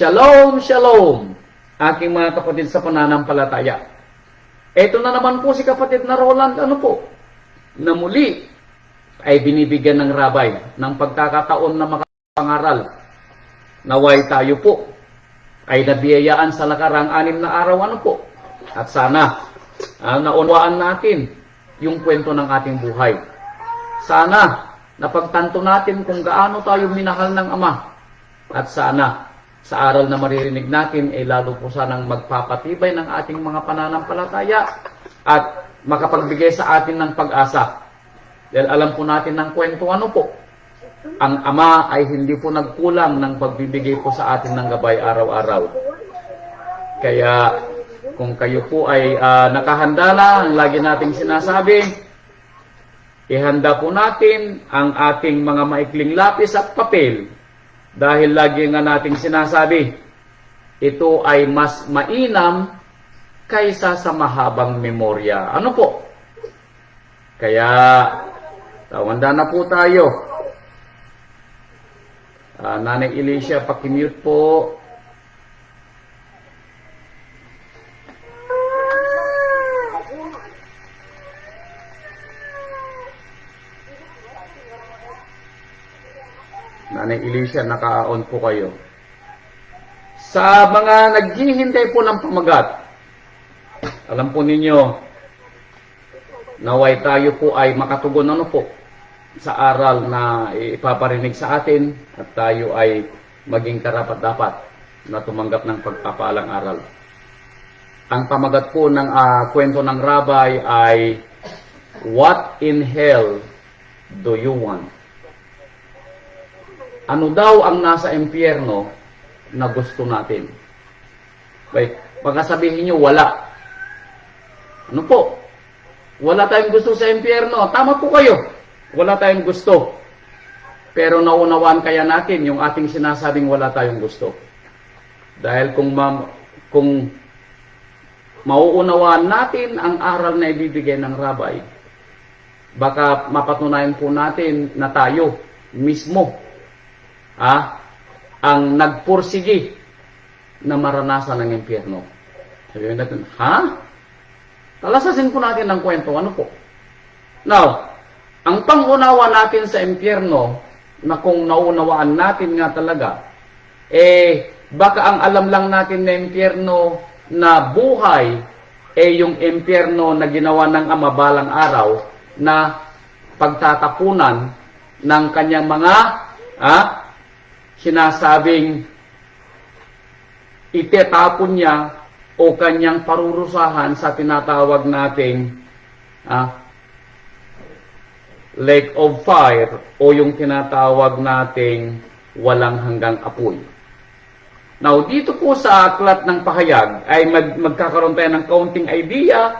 Shalom, shalom, aking mga kapatid sa pananampalataya. Ito na naman po si kapatid na Roland, na muli ay binibigyan ng rabay ng pagkakataon na makapangaral. Naway tayo po ay nabiyayaan sa nakarang 6 na araw, at sana naunawaan natin yung kwento ng ating buhay. Sana napagtanto natin kung gaano tayo minahal ng Ama, at sana sa aral na maririnig natin ay lalo po sanang magpapatibay ng ating mga pananampalataya at makapagbigay sa atin ng pag-asa. Dahil alam po natin ng kwento ang Ama ay hindi po nagkulang ng pagbibigay po sa atin ng gabay araw-araw. Kaya kung kayo po ay nakahanda na, ang lagi nating sinasabi, ihanda po natin ang ating mga maikling lapis at papel. Dahil lagi nga nating sinasabi, ito ay mas mainam kaysa sa mahabang memorya. Kaya, tawanda na po tayo. Nanay Alicia, pakimute po. Nanay Alicia, naka-on po kayo. Sa mga naghihintay po ng pamagat, alam po ninyo, naway tayo po ay makatugon sa aral na ipaparinig sa atin at tayo ay maging karapat-dapat na tumanggap ng pagpapaalang aral. Ang pamagat po ng kwento ng rabay ay, What in hell do you want? Ano daw ang nasa impyerno na gusto natin? Baka sabihin nyo, wala. Wala tayong gusto sa impyerno. Tama po kayo. Wala tayong gusto. Pero naunawaan kaya natin yung ating sinasabing wala tayong gusto. Dahil kung mauunawaan natin ang aral na ibibigay ng rabay, baka mapatunayan po natin na tayo mismo ang nagpursigi na maranasan ng impyerno. Sabihin natin, Talasasin po natin ang kwento. Now, ang pangunawa natin sa impyerno, na kung naunawaan natin nga talaga, baka ang alam lang natin na impyerno na buhay, yung impyerno na ginawa ng Ama balang araw, na pagtatapunan ng kanyang mga sinasabing itetapon niya o kanyang parurusahan sa tinatawag nating lake of fire o yung tinatawag nating walang hanggang apoy. Now, dito po sa aklat ng pahayag ay magkakaroon tayo ng kaunting idea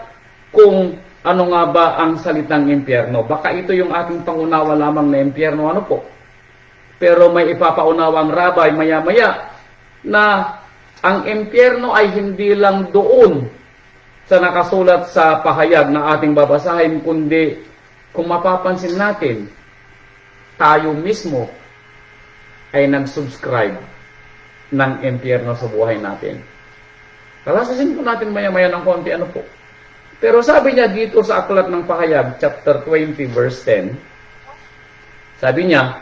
kung ano nga ba ang salitang impyerno. Baka ito yung ating pangunawa lamang na impyerno, Pero may ipapaunawa ang rabay maya-maya na ang impyerno ay hindi lang doon sa nakasulat sa pahayag na ating babasahin, kundi kung mapapansin natin, tayo mismo ay nag-subscribe ng impyerno sa buhay natin. Kalasasin po natin maya-maya ng konti, Pero sabi niya dito sa aklat ng pahayag, chapter 20, verse 10, sabi niya,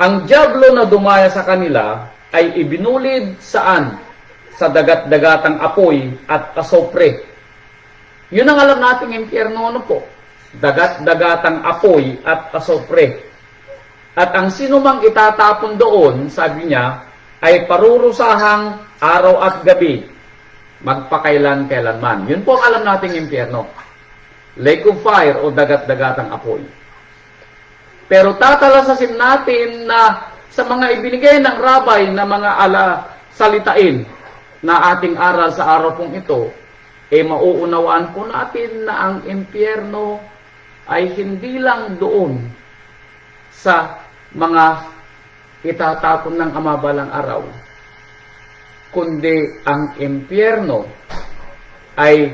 ang dyablo na dumaya sa kanila ay ibinulid saan? Sa dagat-dagatang apoy at asopre. Yun ang alam nating impyerno, Dagat-dagatang apoy at asopre. At ang sinumang itatapon doon, sabi niya, ay parurusahang araw at gabi, magpakailan-kailanman. Yun po ang alam nating impyerno. Lake of fire o dagat-dagatang apoy. Pero tatalasasin natin na sa mga ibinigay ng rabay na mga salitain na ating aral sa araw pong ito, mauunawaan po natin na ang impyerno ay hindi lang doon sa mga itatapon ng Ama balang araw, kundi ang impyerno ay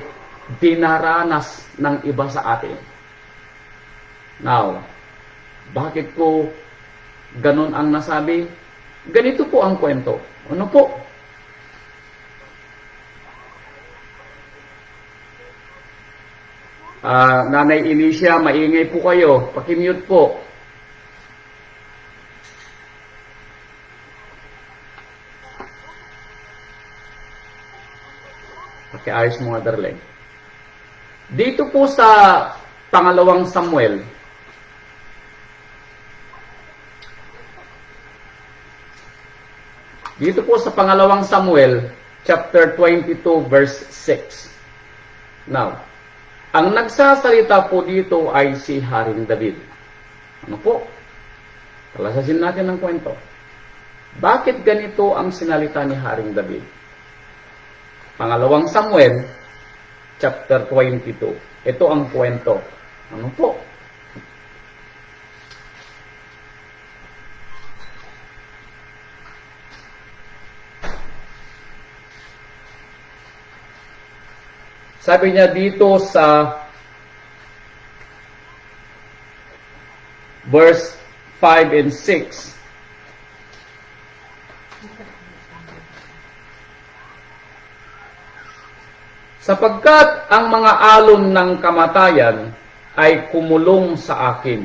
dinaranas ng iba sa atin. Now, bakit ko ganun ang nasabi? Ganito po ang kwento. Nanay Inicia, maingay po kayo. Pakimute po. Pakiayos mo, Darlene. Dito po sa pangalawang Samuel, chapter 22, verse 6. Now, ang nagsasalita po dito ay si Haring David. Ano po? Talasasin natin ang kwento. Bakit ganito ang sinalita ni Haring David? Pangalawang Samuel, chapter 22. Ito ang kwento. Ano po? Sabi niya dito sa verse 5 and 6, sapagkat ang mga alon ng kamatayan ay kumulong sa akin.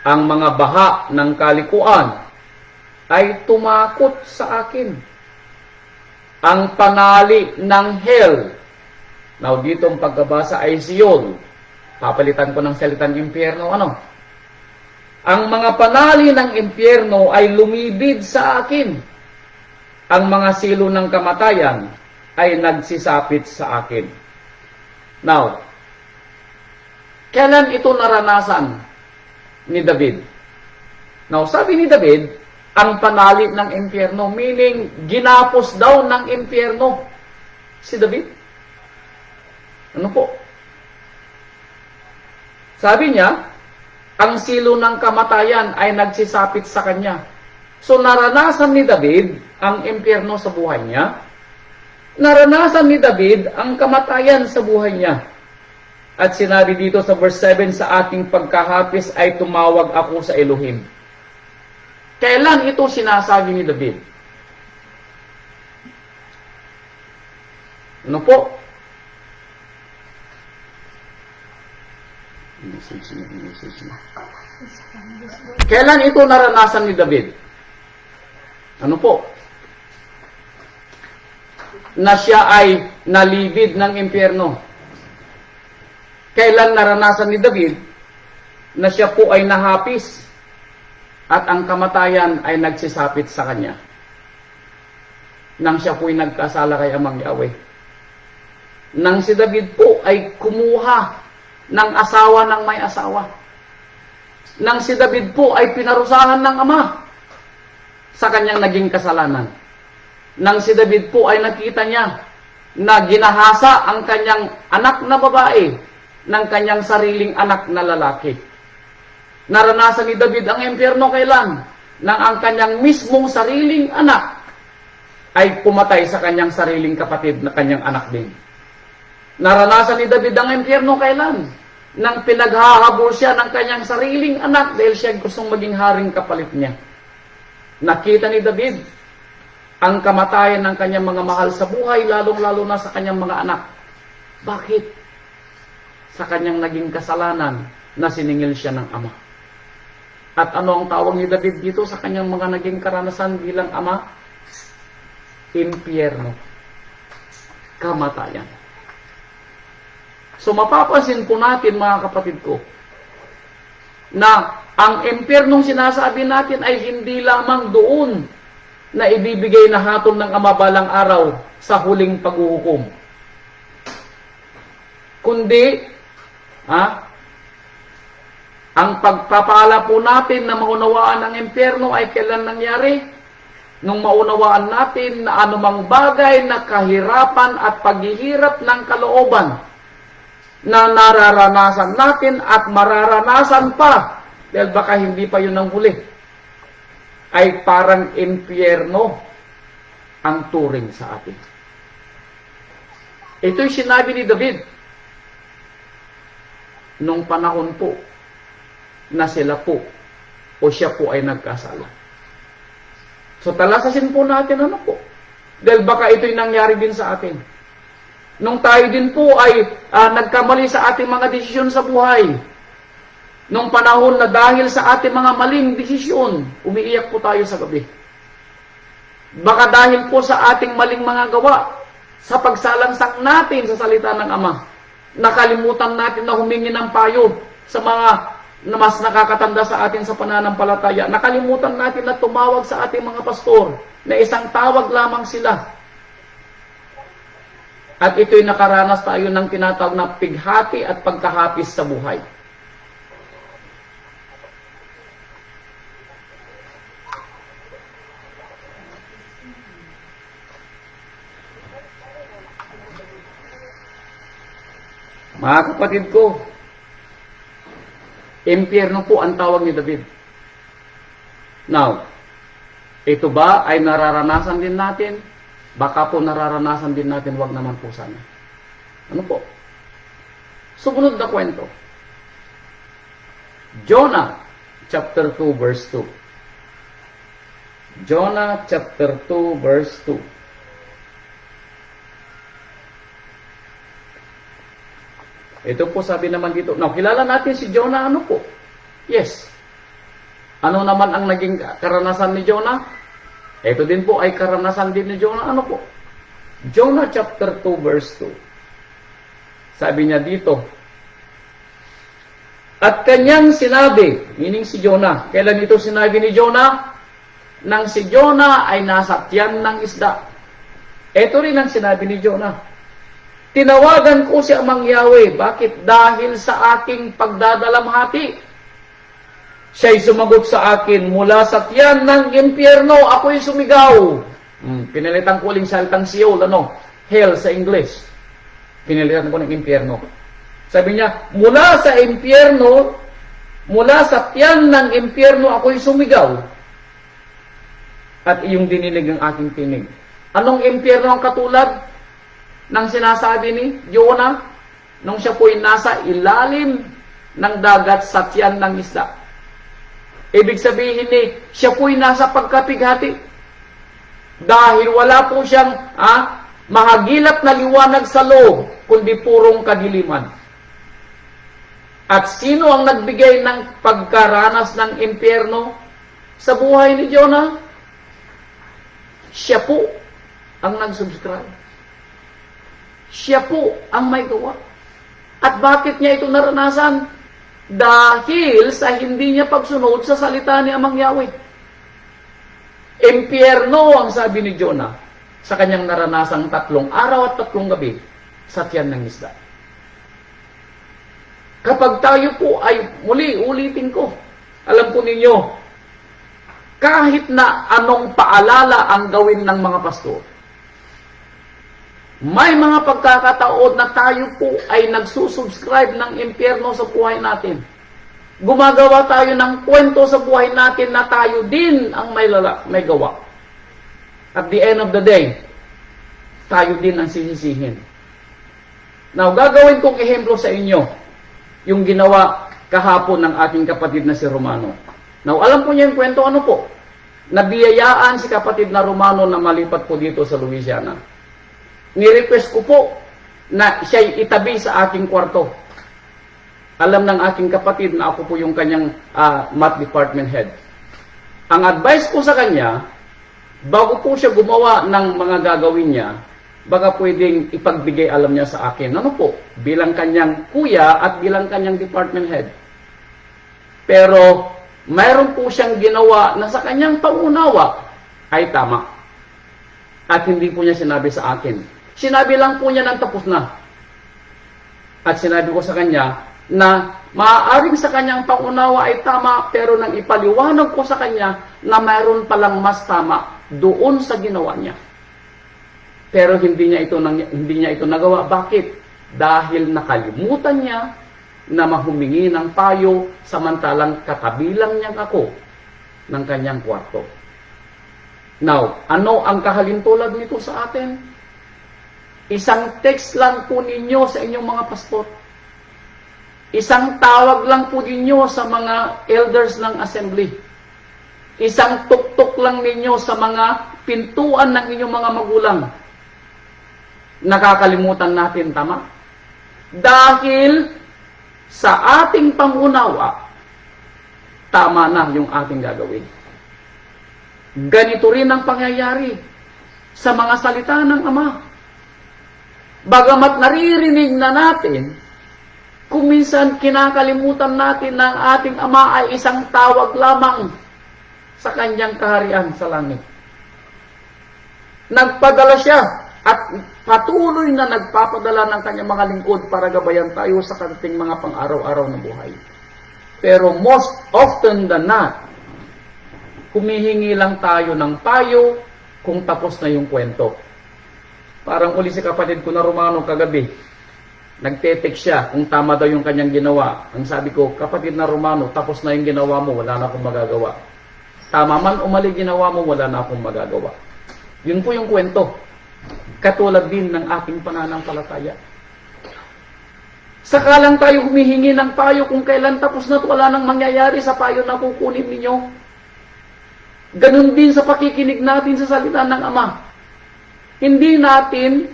Ang mga baha ng kalikuan ay tumakot sa akin. Ang panali ng hell. Now, dito ang pagkabasa ay Sion. Papalitan ko ng salitang impyerno. Ano? Ang mga panali ng impyerno ay lumibid sa akin. Ang mga silo ng kamatayan ay nagsisapit sa akin. Now, kailan ito naranasan ni David? Now, sabi ni David, ang panali ng impyerno, meaning ginapos daw ng impyerno si David. Ano po? Sabi niya, ang silo ng kamatayan ay nagsisapit sa kanya. So naranasan ni David ang impyerno sa buhay niya. Naranasan ni David ang kamatayan sa buhay niya. At sinabi dito sa verse 7, sa ating pagkahapis ay tumawag ako sa Elohim. Kailan ito sinasabi ni David? Ano po? Kailan ito naranasan ni David? Ano po? Na siya ay nalibid ng impyerno. Kailan naranasan ni David na siya po ay nahapis at ang kamatayan ay nagsisapit sa kanya nang siya po'y nagkasala kay Amang Yahweh? Nang si David po ay kumuha ng asawa ng may asawa. Nang si David po ay pinarusahan ng ama sa kanyang naging kasalanan. Nang si David po ay nakita niya na ginahasa ang kanyang anak na babae ng kanyang sariling anak na lalaki. Naranasan ni David ang impyerno kailan? Nang ang kanyang mismong sariling anak ay pumatay sa kanyang sariling kapatid na kanyang anak din. Naranasan ni David ang impyerno kailan? Nang pinaghahabol siya ng kanyang sariling anak dahil siya gustong maging haring kapalit niya. Nakita ni David ang kamatayan ng kanyang mga mahal sa buhay, lalong-lalo na sa kanyang mga anak. Bakit? Sa kanyang naging kasalanan na siningil siya ng ama. At ano ang tawag ni David dito sa kanyang mga naging karanasan bilang ama? Impyerno. Kamatayan. So mapapansin po natin, mga kapatid ko, na ang impyernong sinasabi natin ay hindi lamang doon na ibibigay na hatol ng ama balang araw sa huling paghuhukom. Kundi, ang pagpapala po natin na maunawaan ang impyerno ay kailan nangyari? Nung maunawaan natin na anumang bagay na kahirapan at paghihirap ng kalooban na nararanasan natin at mararanasan pa, dahil baka hindi pa yun ang huli, ay parang impyerno ang turing sa atin. Ito'y sinabi ni David nung panahon po na sila po o siya po ay nagkasala. So talasasin po natin ano po. Dahil baka ito'y nangyari din sa atin. Nung tayo din po ay nagkamali sa ating mga desisyon sa buhay. Nung panahon na dahil sa ating mga maling desisyon, umiiyak po tayo sa gabi. Baka dahil po sa ating maling mga gawa, sa pagsalangsang natin sa salita ng Ama, nakalimutan natin na humingi ng payo sa mga na mas nakakatanda sa atin sa pananampalataya. Nakalimutan natin na tumawag sa ating mga pastor na isang tawag lamang sila. At ito'y nakaranas tayo ng tinatawag na pighati at pagkahapis sa buhay. Mga kapatid ko, impyerno po ang tawag ni David. Now, ito ba ay nararanasan din natin? Baka po nararanasan din natin, wag naman po sana. Ano po? Sumunod na kwento. Jonah, chapter 2, verse 2. Jonah, chapter 2, verse 2. Ito po sabi naman dito. Now, kilala natin si Jonah, ano po? Yes. Ano naman ang naging karanasan ni Jonah? Ito din po ay karanasan din ni Jonah. Ano po? Jonah chapter 2 verse 2. Sabi niya dito, at kanyang sinabi, meaning si Jonah. Kailan ito sinabi ni Jonah? Nang si Jonah ay nasa tiyan ng isda. Ito rin ang sinabi ni Jonah. Tinawagan ko si Amang Yahweh. Bakit? Dahil sa aking pagdadalamhati. Siya'y sumagot sa akin, mula sa tiyan ng impyerno, ako'y sumigaw. Pinalitan ko uling salitang Sheol, Hell sa English. Pinalitan ko ng impyerno. Sabi niya, mula sa impyerno, mula sa tiyan ng impyerno, ako'y sumigaw. At iyong dinilig ang aking tinig. Anong impyerno ang katulad ng sinasabi ni Jonah nung siya po'y nasa ilalim ng dagat sa tiyan ng isda? Ibig sabihin siya po'y nasa pagkapighati. Dahil wala po siyang mahagilap na liwanag sa loob, kundi purong kadiliman. At sino ang nagbigay ng pagkaranas ng impyerno sa buhay ni Jonah? Siya po ang nag-subscribe. Siya po ang may gawa. At bakit niya ito naranasan? Dahil sa hindi niya pagsunod sa salita ni Amang Yahweh. Impyerno ang sabi ni Jonah sa kanyang naranasang 3 araw at 3 gabi sa tiyan ng isda. Kapag tayo po ay, ulitin ko, alam po ninyo, kahit na anong paalala ang gawin ng mga pastor, may mga pagkakataon na tayo po ay nagsusubscribe ng impyerno sa buhay natin. Gumagawa tayo ng kwento sa buhay natin na tayo din ang may gawa. At the end of the day, tayo din ang sisisihin. Now, gagawin kong ehemplo sa inyo yung ginawa kahapon ng ating kapatid na si Romano. Now, alam po niya yung kwento, ano po? Nabiyayaan si kapatid na Romano na malipat po dito sa Louisiana. Ni-request ko po na siya'y itabi sa aking kwarto. Alam ng aking kapatid na ako po yung kanyang math department head. Ang advice ko sa kanya, bago po siya gumawa ng mga gagawin niya, baka pwedeng ipagbigay alam niya sa akin. Ano po? Bilang kanyang kuya at bilang kanyang department head. Pero mayroon po siyang ginawa na sa kanyang pangunawa ay tama. At hindi po niya sinabi sa akin. Sinabi lang po niya nang tapos na. At sinabi ko sa kanya na maaaring sa kanyang pangunawa ay tama, pero nang ipaliwanag ko sa kanya na mayroon palang mas tama doon sa ginawa niya. Pero hindi niya ito nagawa. Bakit? Dahil nakalimutan niya na mahumingi ng payo samantalang katabilang niyang ako ng kanyang kwarto. Now, ano ang kahalintulad nito sa atin? Isang text lang po ninyo sa inyong mga pastor. Isang tawag lang po ninyo sa mga elders ng assembly. Isang tuktok lang ninyo sa mga pintuan ng inyong mga magulang. nakakalimutan natin, tama? Dahil sa ating pangunawa, tama na yung ating gagawin. Ganito rin ang pangyayari sa mga salita ng Ama. Bagamat naririnig na natin, kung minsan kinakalimutan natin na ang ating Ama ay isang tawag lamang sa kanyang kaharian sa langit. Nagpadala siya at patuloy na nagpapadala ng kanyang mga lingkod para gabayan tayo sa kanilang mga pang-araw-araw na buhay. Pero most often than not, humihingi lang tayo ng payo kung tapos na yung kwento. Parang uli si kapatid ko na Romano kagabi, nagte-text siya kung tama daw yung kanyang ginawa. Ang sabi ko, kapatid na Romano, tapos na yung ginawa mo, wala na akong magagawa. Tama man o mali ginawa mo, wala na akong magagawa. Yun po yung kwento. Katulad din ng ating pananampalataya. Saka lang tayo humihingi ng payo kung kailan tapos na, wala nang mangyayari sa payo na kukunin ninyo. Ganun din sa pakikinig natin sa salita ng Ama. Hindi natin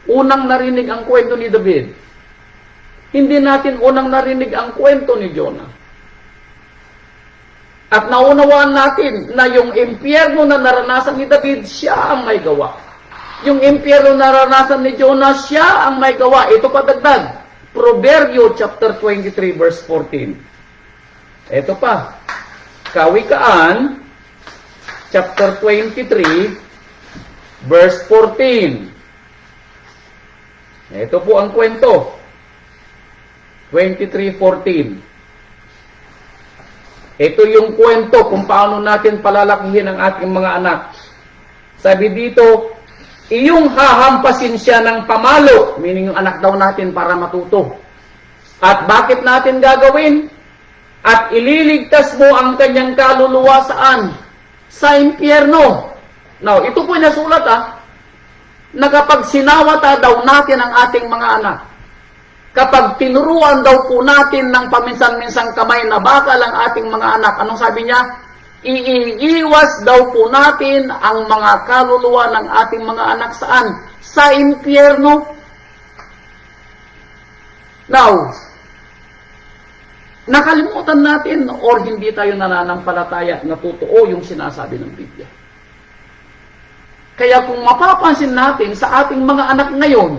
unang narinig ang kwento ni David. Hindi natin unang narinig ang kwento ni Jonah. At naunawaan natin na yung impyerno na naranasan ni David, siya ang may gawa. Yung impyerno na naranasan ni Jonah, siya ang may gawa. Ito pa dagdag. Proverbio chapter 23 verse 14. Ito pa. Kawikaan chapter 23 verse 14. Ito po ang kwento. 23:14. Ito yung kwento kung paano natin palalakihin ang ating mga anak. Sabi dito, iyong hahampasin siya ng pamalo, meaning yung anak daw natin para matuto. At bakit natin gagawin? At ililigtas mo ang kanyang kaluluwa saan? Sa impyerno. Now, ito po yung nasulat na kapag sinawata daw natin ang ating mga anak, kapag tinuruan daw po natin ng paminsan-minsang kamay na bakal ang ating mga anak, anong sabi niya? Iiwas daw po natin ang mga kaluluwa ng ating mga anak saan? Sa impyerno. Now, nakalimutan natin or hindi tayo nananampalataya na totoo yung sinasabi ng Biblia. Kaya kung mapapansin natin sa ating mga anak ngayon,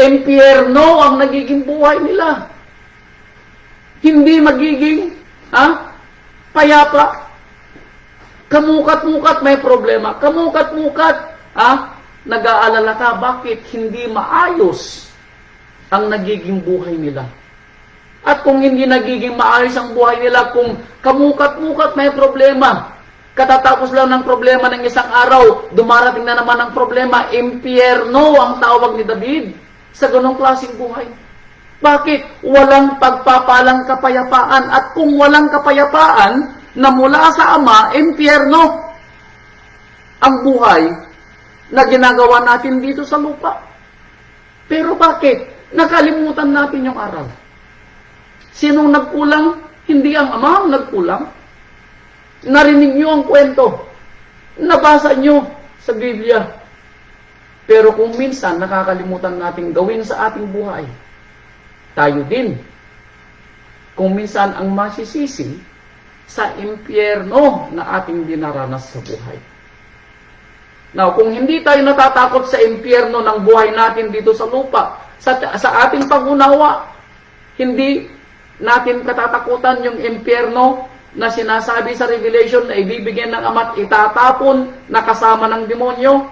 impyerno ang nagiging buhay nila. Hindi magiging payapa. Kamukat-mukat may problema. Kamukat-mukat nag-aalala ka bakit hindi maayos ang nagiging buhay nila. At kung hindi nagiging maayos ang buhay nila, kung kamukat-mukat may problema, katatapos lang ng problema ng isang araw, dumarating na naman ang problema, impyerno ang tawag ni David sa ganong klaseng buhay. Bakit? Walang pagpapalang kapayapaan. At kung walang kapayapaan na mula sa Ama, impyerno ang buhay na ginagawa natin dito sa lupa. Pero bakit? Nakalimutan natin yung aral. Sinong nagkulang? Hindi ang Ama ang nagkulang. Narinig nyo ang kwento. Nabasa nyo sa Biblia. Pero kung minsan nakakalimutan natin gawin sa ating buhay, tayo din. Kung minsan ang masisisi sa impyerno na ating dinaranas sa buhay. Now, kung hindi tayo natatakot sa impyerno ng buhay natin dito sa lupa, sa ating pangunawa, hindi natin katatakutan yung impyerno na sinasabi sa Revelation na ibibigyan ng Ama at itatapon na kasama ng demonyo.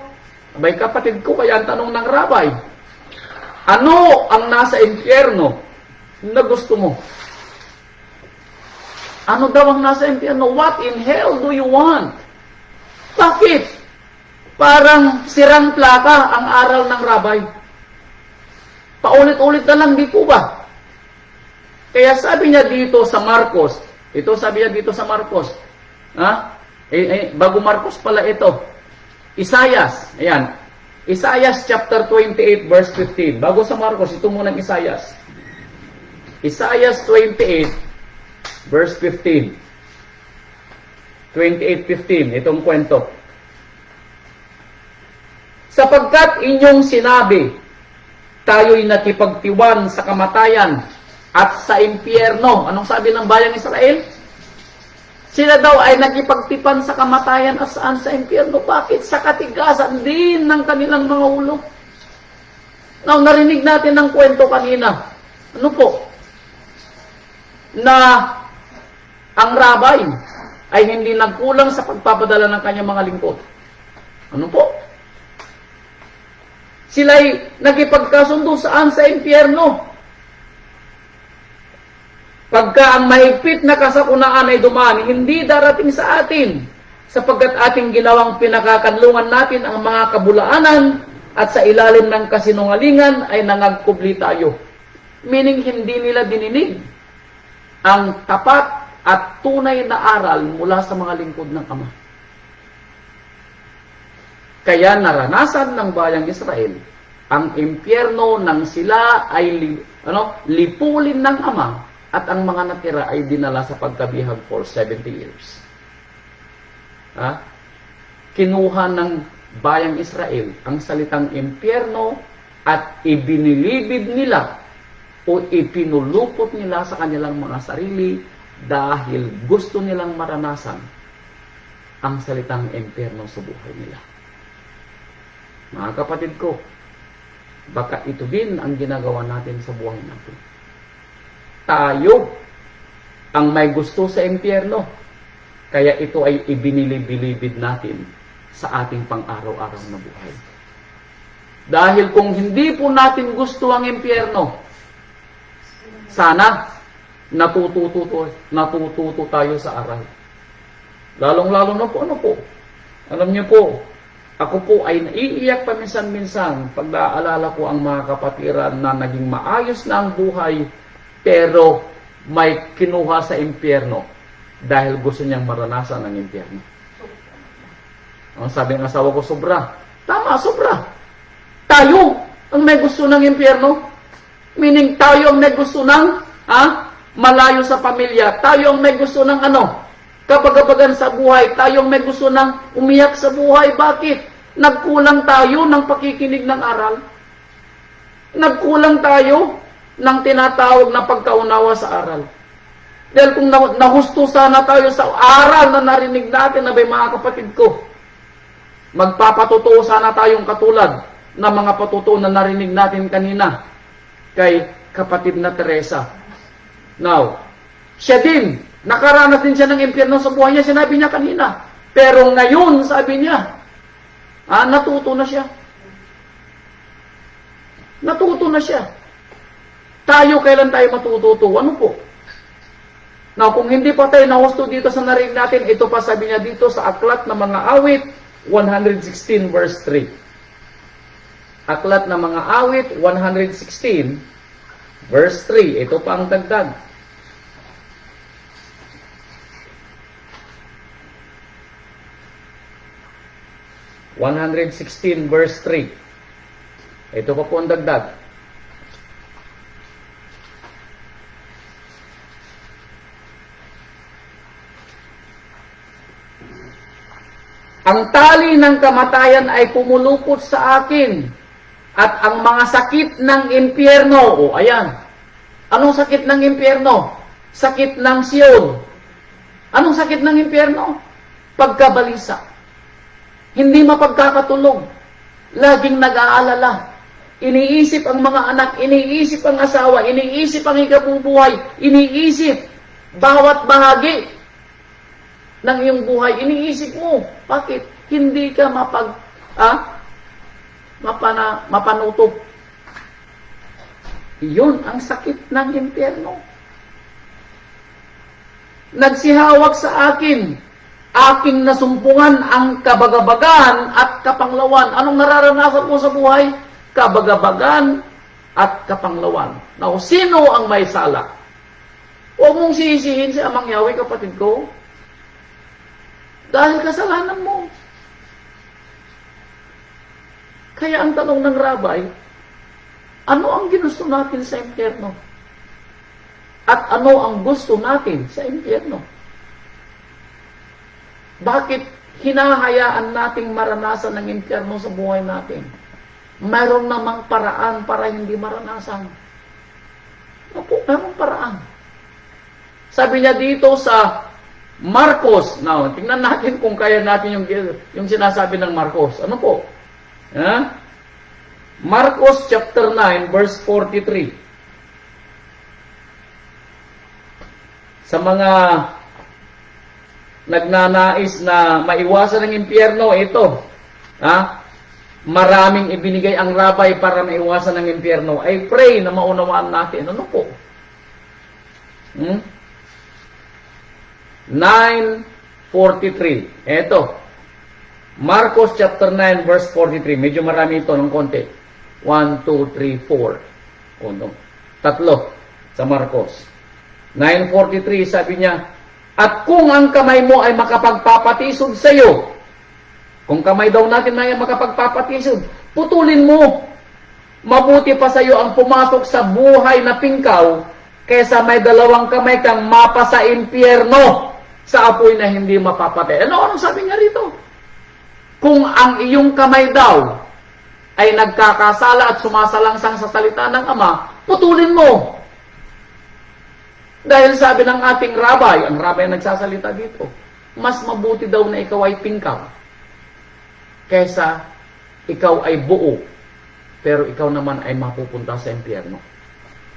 Abay kapatid ko, kaya ang tanong ng rabay, ano ang nasa impyerno na gusto mo? Ano daw ang nasa impyerno? What in hell do you want? Bakit? Parang sirang plaka ang aral ng rabay. Paulit-ulit na lang, di po ba? Kaya sabi niya dito sa Marcos, ito sabi niya dito sa Marcos, bago Marcos pala ito, Isaias, ayan, Isaias chapter 28 verse 15, bago sa Marcos, ito munang Isaias. Isaias 28 verse 15. 28:15, itong kwento. Sapagkat inyong sinabi, tayo'y nakipagtiwan sa kamatayan at sa impyerno. Anong sabi ng bayang Israel? Sila daw ay nakipagtipan sa kamatayan at saan? Sa impyerno. Bakit? Sa katigasan din ng kanilang mga ulo. Now, narinig natin ng kwento kanina. Ano po? Na ang rabay ay hindi nagkulang sa pagpapadala ng kanyang mga lingkod. Ano po? Sila'y nakipagkasundo saan? Sa impyerno. Pagka ang mahigpit na kasakunaan ay dumaan, hindi darating sa atin, sapagkat ating ginawang pinakakanlungan natin ang mga kabulaanan at sa ilalim ng kasinungalingan ay nangagkubli tayo. Meaning, hindi nila dininig ang tapat at tunay na aral mula sa mga lingkod ng Ama. Kaya naranasan ng bayang Israel ang impyerno nang sila ay lipulin ng Ama at ang mga natira ay dinala sa pagkabihag for 70 years. Kinuha ng bayang Israel ang salitang impyerno at ibinilibid nila o ipinulupot nila sa kanilang mga sarili dahil gusto nilang maranasan ang salitang impyerno sa buhay nila. Mga kapatid ko, baka ito din ang ginagawa natin sa buhay natin. Tayo ang may gusto sa impyerno, kaya ito ay ibinilibid natin sa ating pang-araw-araw na buhay. Dahil kung hindi po natin gusto ang impyerno, sana natututo tayo sa aral. Lalong-lalo na po, ano po? Alam niyo po, ako po ay naiiyak paminsan-minsan pag naaalala ko ang mga kapatiran na naging maayos na ang buhay, pero may kinuha sa impyerno dahil gusto niyang maranasan ang impyerno. Ang sabi ng asawa ko, sobra. Tama, sobra. Tayo ang may gusto ng impyerno. Meaning, tayo ang may gusto ng malayo sa pamilya. Tayo ang may gusto ng kabagabagan sa buhay. Tayo ang may gusto ng umiyak sa buhay. Bakit? Nagkulang tayo ng pakikinig ng aral. Nagkulang tayo ng tinatawag na pagkaunawa sa aral. Dahil kung nahusto sana tayo sa aral na narinig natin, mga kapatid ko, magpapatotoo sana tayong katulad ng mga patotoo na narinig natin kanina kay kapatid na Teresa. Now, siya din, nakaranas din siya ng impyerno sa buhay niya, sinabi niya kanina. Pero ngayon, sabi niya, natuto na siya. Natuto na siya. Tayo, kailan tayo matututo? Ano po? Now, kung hindi pa tayo nahusto dito sa narinig natin, ito pa sabi niya dito sa Aklat ng Mga Awit, 116 verse 3. Aklat ng Mga Awit, 116 verse 3. Ito pa ang dagdag. (116 verse 3). Ito pa po ang dagdag. Ang tali ng kamatayan ay pumulupot sa akin at ang mga sakit ng impyerno. O, ayan. Anong sakit ng impyerno? Sakit ng Sion. Anong sakit ng impyerno? Pagkabalisa. Hindi mapagkakatulog. Laging nag-aalala. Iniisip ang mga anak, iniisip ang asawa, iniisip ang ikabubuhay, iniisip bawat bahagi ng iyong buhay. Iniisip mo. Bakit? Hindi ka mapanutob. Iyon ang sakit ng impyerno. Nagsihawak sa akin. Aking nasumpungan ang kabagabagan at kapanglawan. Anong nararanasan mo sa buhay? Kabagabagan at kapanglawan. Now, sino ang may sala? Huwag mong sisihin si Amang Yahweh, kapatid ko. Dahil kasalanan mo. Kaya ang tanong ng rabay, ano ang ginusto natin sa impyerno? At ano ang gusto natin sa impyerno? Bakit hinahayaan nating maranasan ng impyerno sa buhay natin. Mayroon namang paraan para hindi maranasan. Opo, mayroong paraan. Sabi niya dito sa Marcos, now, tingnan natin kung kaya natin yung sinasabi ng Marcos. Ano po? Marcos chapter 9, verse 43. Sa mga nagnanais na maiwasan ng impyerno, ito, maraming ibinigay ang rabay para maiwasan ng impyerno. I pray na maunawaan natin. Ano po? 9:43. Ito. Marcos chapter 9 verse 43. Medyo marami ito ng konti. 1, 2, 3, 4. O no. Tatlo sa Marcos. 9:43 sabi niya, at kung ang kamay mo ay makapagpapatisod sa iyo, kung kamay daw natin na makapagpapatisod, putulin mo. Mabuti pa sa iyo ang pumasok sa buhay na pingkaw kaysa may dalawang kamay kang mapa sa impyerno sa apoy na hindi mapapatay. Anong sabi nga rito? Kung ang iyong kamay daw ay nagkakasala at sumasalangsang sa salita ng Ama, putulin mo. Dahil sabi ng ating rabay, ang rabay nagsasalita dito, mas mabuti daw na ikaw ay pingkaw kaysa ikaw ay buo, pero ikaw naman ay mapupunta sa impyerno.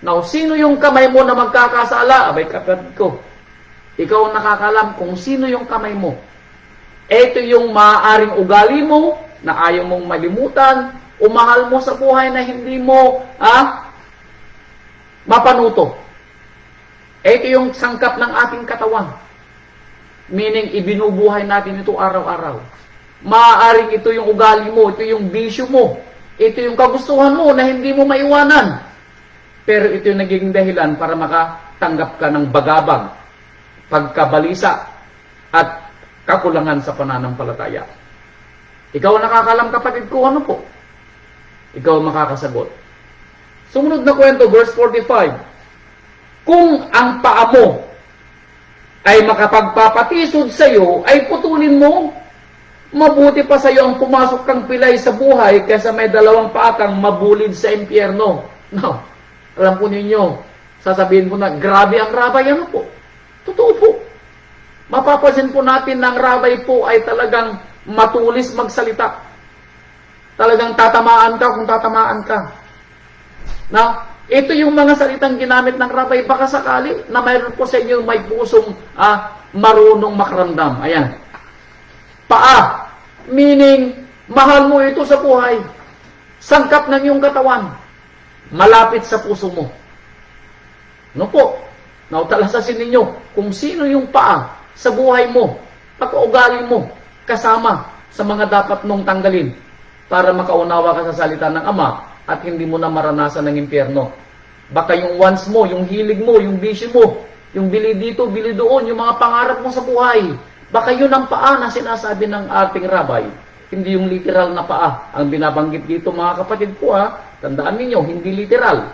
Now, sino yung kamay mo na magkakasala? Abay, kapatid ko, ikaw ang nakakalam kung sino yung kamay mo. Ito yung maaaring ugali mo na ayaw mong malimutan, umahal mo sa buhay na hindi mo mapanuto. Ito yung sangkap ng ating katawan. Meaning, ibinubuhay natin ito araw-araw. Maaaring ito yung ugali mo, ito yung bisyo mo, ito yung kagustuhan mo na hindi mo maiwanan. Pero ito yung naging dahilan para makatanggap ka ng bagabag, pagkabalisa, at kakulangan sa pananampalataya. Ikaw nakakalam, kapatid ko, ano po? Ikaw makakasagot. Sumunod na kwento, verse 45. Kung ang paa mo ay makapagpapatisod sa iyo, ay putulin mo. Mabuti pa sa iyo ang pumasok kang pilay sa buhay kaysa may dalawang paa kang mabulid sa impyerno. Now, alam po ninyo, sasabihin ko na, grabe ang rabay, ano po? Totoo po. Mapapansin po natin na ang rabay po ay talagang matulis magsalita. Talagang tatamaan ka kung tatamaan ka. Now, ito yung mga salitang ginamit ng rabay, baka sakali na mayroon po sa inyo may pusong marunong makaramdam. Ayan. Paa, meaning, mahal mo ito sa buhay. Sangkap ng iyong katawan. Malapit sa puso mo. Ano po? Nautalasasin ninyo kung sino yung paa sa buhay mo, pag-uugali mo, kasama sa mga dapat mong tanggalin para makaunawa ka sa salita ng Ama at hindi mo na maranasan ng impyerno. Baka yung wants mo, yung hilig mo, yung bisyo mo, yung bili dito, bili doon, yung mga pangarap mo sa buhay. Baka yun ang paa na sinasabi ng ating rabay. Hindi yung literal na paa. Ang binabanggit dito, mga kapatid ko, tandaan ninyo, hindi literal.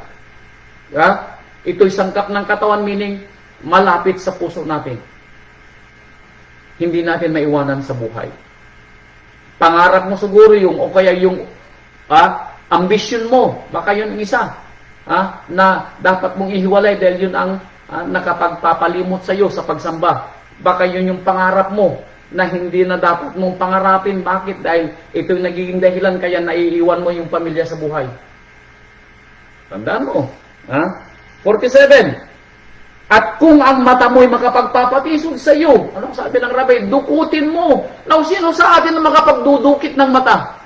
Ito'y sangkap ng katawan, meaning malapit sa puso natin. Hindi natin maiwanan sa buhay. Pangarap mo siguro yung, o kaya yung ambition mo, baka yun isa, na dapat mong ihiwalay dahil yun ang nakapagpapalimot sa iyo sa pagsamba. Baka yun yung pangarap mo na hindi na dapat mong pangarapin. Bakit? Dahil ito yung nagiging dahilan kaya naiiwan mo yung pamilya sa buhay. Tandaan mo. 47. At kung ang mata mo'y makapagpapatisod sa iyo, anong sabi ng rabay? Dukutin mo. Now, sino sa atin na makapagdudukit ng mata?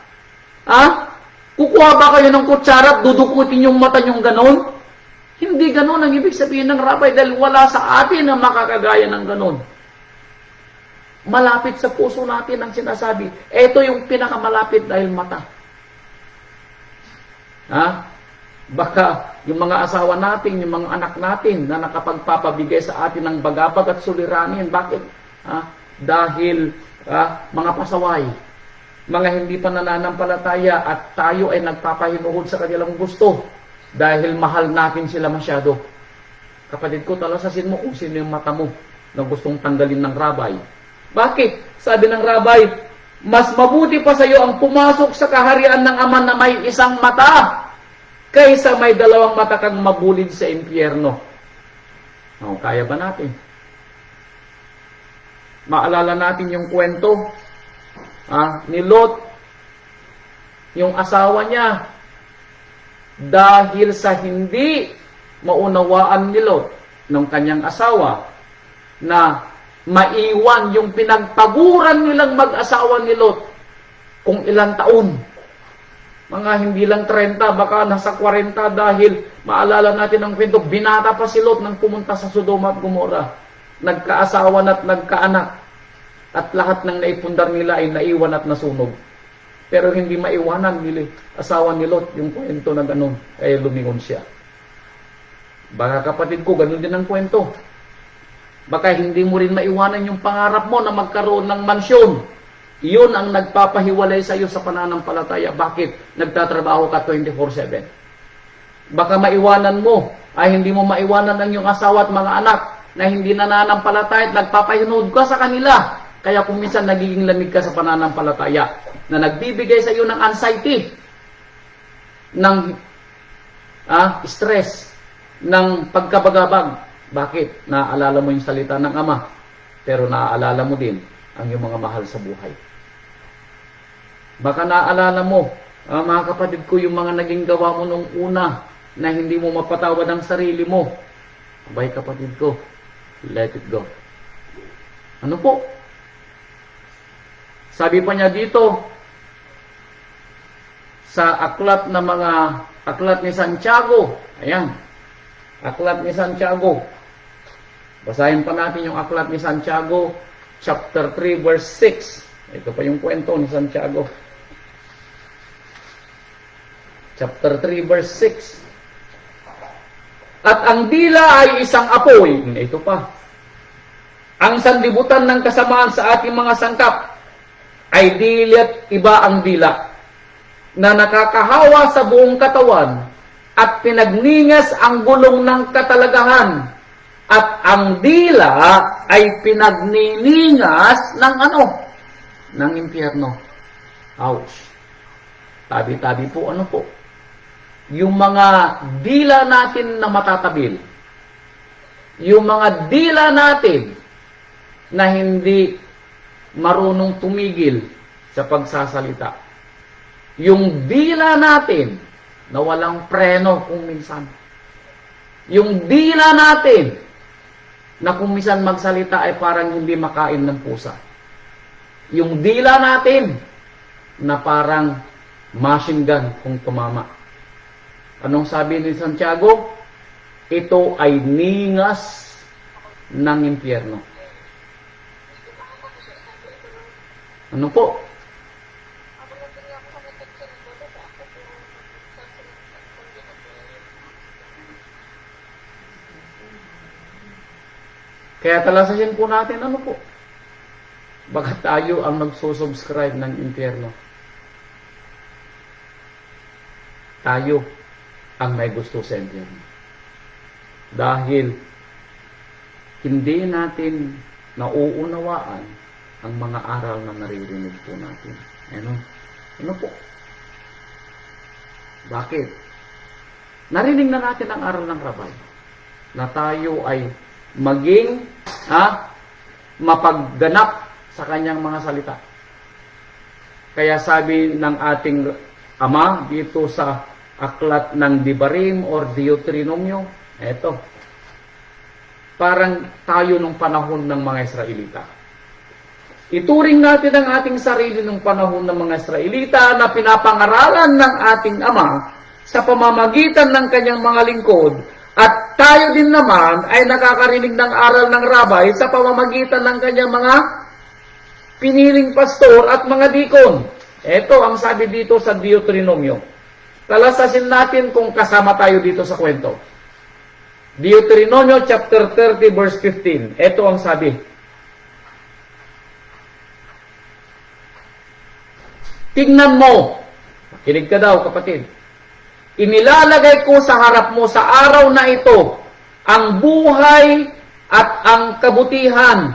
Kukuha ba kayo ng kutsara at dudukutin yung mata nyong ganon? Hindi ganon ang ibig sabihin ng rabay dahil wala sa atin na makakagaya ng ganon. Malapit sa puso natin ang sinasabi. Ito yung pinakamalapit dahil mata. Baka yung mga asawa natin, yung mga anak natin na nakapagpapabigay sa atin ng bagabag at suliranin. Bakit? Dahil mga pasaway, mga hindi pa nananampalataya at tayo ay nagpapahinuhod sa kanilang gusto dahil mahal natin sila masyado. Kapatid ko, talasasin mo kung sino yung mata mo na gustong tanggalin ng rabay. Bakit? Sabi ng rabay, mas mabuti pa sa iyo ang pumasok sa kaharian ng Ama na may isang mata kaysa may dalawang mata kang mabulid sa impyerno. Oh, kaya ba natin? Maalala natin yung kwento ni Lot, yung asawa niya, dahil sa hindi maunawaan ni Lot ng kanyang asawa na maiwan yung pinagpaguran nilang mag-asawa ni Lot kung ilang taon. Mga hindi lang 30, baka nasa 40 dahil maalala natin ang kwento, binata pa si Lot nang pumunta sa Sodoma at Gomora. Nagkaasawa at nagkaanak. At lahat ng naipundar nila ay naiwan at nasunog. Pero hindi maiwanan nila asawa ni Lot yung kwento na ganun. Kaya lumingon siya. Baka kapatid ko, ganun din ang kwento. Baka hindi mo rin maiwanan yung pangarap mo na magkaroon ng mansyon. Iyon ang nagpapahiwalay sa iyo sa pananampalataya. Bakit? Nagtatrabaho ka 24/7. Baka maiwanan mo, ay hindi mo maiwanan ang iyong asawa at mga anak na hindi nananampalataya at nagpapahinood ka sa kanila. Kaya kung minsan nagiging lamig ka sa pananampalataya na nagbibigay sa iyo ng anxiety, ng stress, ng pagkabagabag. Bakit? Naaalala mo yung salita ng Ama, pero naaalala mo din ang iyong mga mahal sa buhay. Baka naaalala mo, mga kapatid ko, yung mga naging gawa mo nung una na hindi mo mapatawad ang sarili mo. Abay kapatid ko, let it go. Ano po? Sabi pa niya dito, sa aklat ni Santiago, ayan, aklat ni Santiago, basahin pa natin yung aklat ni Santiago, chapter 3, verse 6. Ito pa yung kwento ni Santiago. Chapter 3, verse 6. At ang dila ay isang apoy. Ito pa. Ang sanlibutan ng kasamaan sa ating mga sangkap ay dilit iba ang dila na nakakahawa sa buong katawan at pinagningas ang gulong ng katalagahan. At ang dila ay pinagniningas ng ng impyerno. Ouch. Tabi-tabi po, ano po? Yung mga dila natin na matatabil, yung mga dila natin na hindi marunong tumigil sa pagsasalita, yung dila natin na walang preno kung minsan, yung dila natin na kung minsan magsalita ay parang hindi makain ng pusa. Yung dila natin na parang machine gun kung tumama. Anong sabi ni Santiago? Ito ay ningas ng impyerno. Ano po? Kaya talasasin po natin, ano po? Baka tayo ang nagsusubscribe ng impyerno. Tayo ang may gusto sa impyerno. Dahil hindi natin nauunawaan ang mga aral na naririnig po natin. Ano po? Bakit? Narinig na natin ang aral ng rabay na tayo ay maging mapagganap sa kanyang mga salita. Kaya sabi ng ating Ama dito sa aklat ng Devarim or Deuteronomio, eto, parang tayo nung panahon ng mga Israelita. Ituring natin ang ating sarili nung panahon ng mga Israelita na pinapangaralan ng ating Ama sa pamamagitan ng kanyang mga lingkod. At tayo din naman ay nakakarinig ng aral ng rabay sa pamamagitan ng kanyang mga piniling pastor at mga dikon. Ito ang sabi dito sa Deuteronomio. Talasasin natin kung kasama tayo dito sa kwento. Deuteronomio chapter 30 verse 15. Ito ang sabi. Tingnan mo. Kinig ka daw, kapatid. Inilalagay ko sa harap mo sa araw na ito ang buhay at ang kabutihan,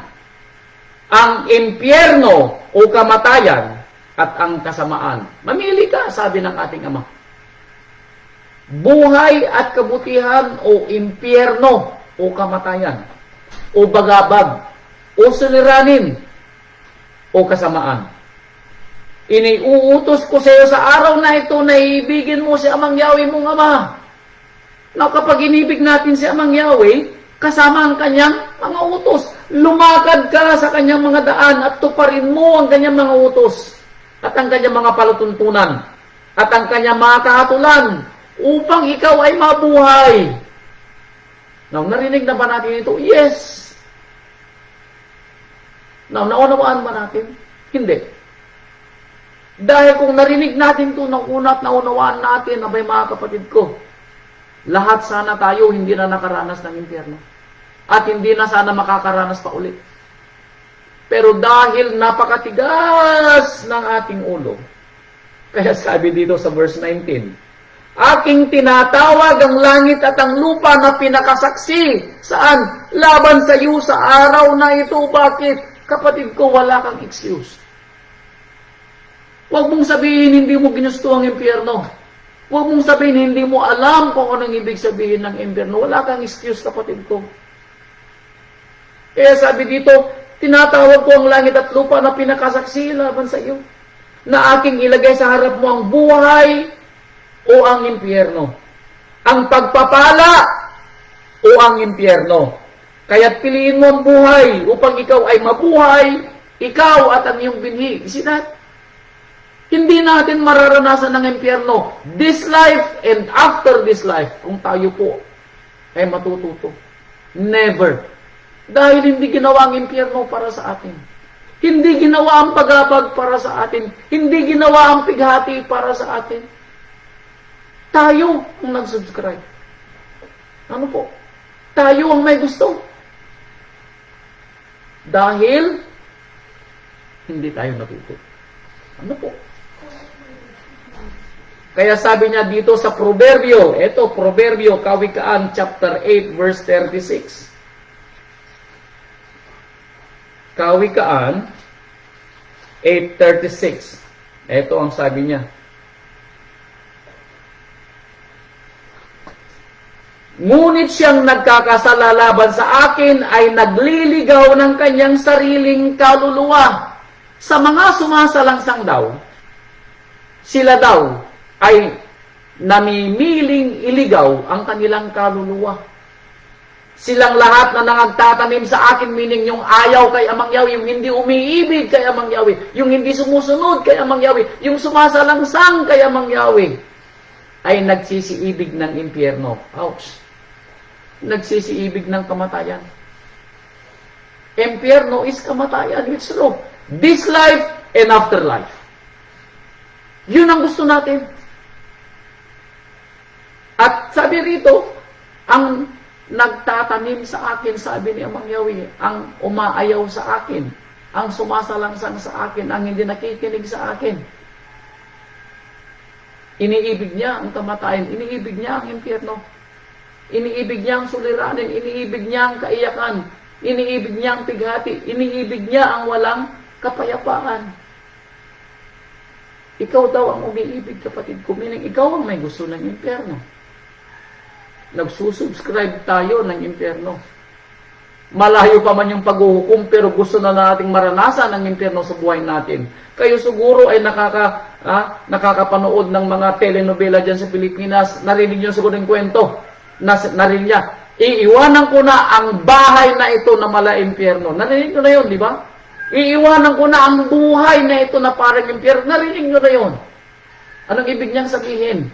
ang impyerno o kamatayan at ang kasamaan. Mamili ka, sabi ng ating Ama. Buhay at kabutihan o impyerno o kamatayan o bagabag o suliranin o kasamaan. Iniuutos ko sa iyo sa araw na ito na iibigin mo si Amang Yahweh mong Ama. Na kapag inibig natin si Amang Yahweh, kasama ang kanyang mga utos. Lumakad ka sa kanyang mga daan at tuparin mo ang kanyang mga utos at ang kanyang mga palutuntunan at ang kanyang mga kahatulan upang ikaw ay mabuhay. Now, narinig na ba natin ito? Yes. Now, naunawaan ba natin? Hindi. Dahil kung narinig natin ito, nauna at naunawaan natin, abay mga kapatid ko, lahat sana tayo hindi na nakaranas ng impyerno. At hindi na sana makakaranas pa ulit. Pero dahil napakatigas ng ating ulo, kaya sabi dito sa verse 19, aking tinatawag ang langit at ang lupa na pinakasaksi. Saan? Laban sa iyo sa araw na ito. Bakit? Kapatid ko, wala kang excuse. Huwag mong sabihin hindi mo ginusto ang impyerno. Huwag mong sabihin hindi mo alam kung anong ibig sabihin ng impyerno. Wala kang excuse, kapatid ko. Kaya sabi dito, tinatawag ko ang langit at lupa na pinakasaksi laban sa iyo, na aking ilagay sa harap mo ang buhay o ang impyerno, ang pagpapala o ang impyerno. Kaya't piliin mo ang buhay upang ikaw ay mabuhay, ikaw at ang iyong binhi. See that? Hindi natin mararanasan ng impyerno this life and after this life kung tayo po ay matututo. Never. Dahil hindi ginawa ang impyerno para sa atin. Hindi ginawa ang pagabag para sa atin. Hindi ginawa ang pighati para sa atin. Tayo ang nag-subscribe. Ano po? Tayo ang may gusto. Dahil hindi tayo natuto. Ano po? Kaya sabi niya dito sa Proverbio, ito Proverbio, Kawikaan, chapter 8, verse 36. Kawikaan 8:36. Ito ang sabi niya. Ngunit siyang nagkakasala laban sa akin ay nagliligaw ng kanyang sariling kaluluwa. Sa mga sumasalangsang daw, sila daw ay namimiling iligaw ang kanilang kaluluwa. Silang lahat na nangagtatanim sa akin, meaning yung ayaw kay Amang Yahweh, yung hindi umiibig kay Amang Yahweh, yung hindi sumusunod kay Amang Yahweh, yung sumasalangsang kay Amang Yahweh, ay nagsisiibig ng impyerno. Ouch! Nagsisiibig ng kamatayan. Impyerno is kamatayan. It's true. This life and afterlife. Yun ang gusto natin. At sabi rito, ang nagtatanim sa akin, sabi ni Amang Yahweh, ang umaayaw sa akin, ang sumasalangsang sa akin, ang hindi nakikinig sa akin. Iniibig niya ang kamatayan, iniibig niya ang impyerno, iniibig niya ang suliranin, iniibig niya ang kaiyakan, iniibig niya ang pighati, iniibig niya ang walang kapayapaan. Ikaw daw ang umiibig, kapatid ko, meaning ikaw ang may gusto ng impyerno. Nagsusubscribe tayo ng impyerno. Malayo pa man yung paghuhukom, pero gusto na nating maranasan ang impyerno sa buhay natin. Kayo siguro ay nakakapanood ng mga telenovela dyan sa Pilipinas. Narinig nyo siguro yung kwento. Narinig niya, iiwanan ko na ang bahay na ito na mala impyerno. Narinig nyo na yun, di ba? Iiwanan ko na ang buhay na ito na parang impyerno. Narinig nyo na yun. Anong ibig niyang sabihin?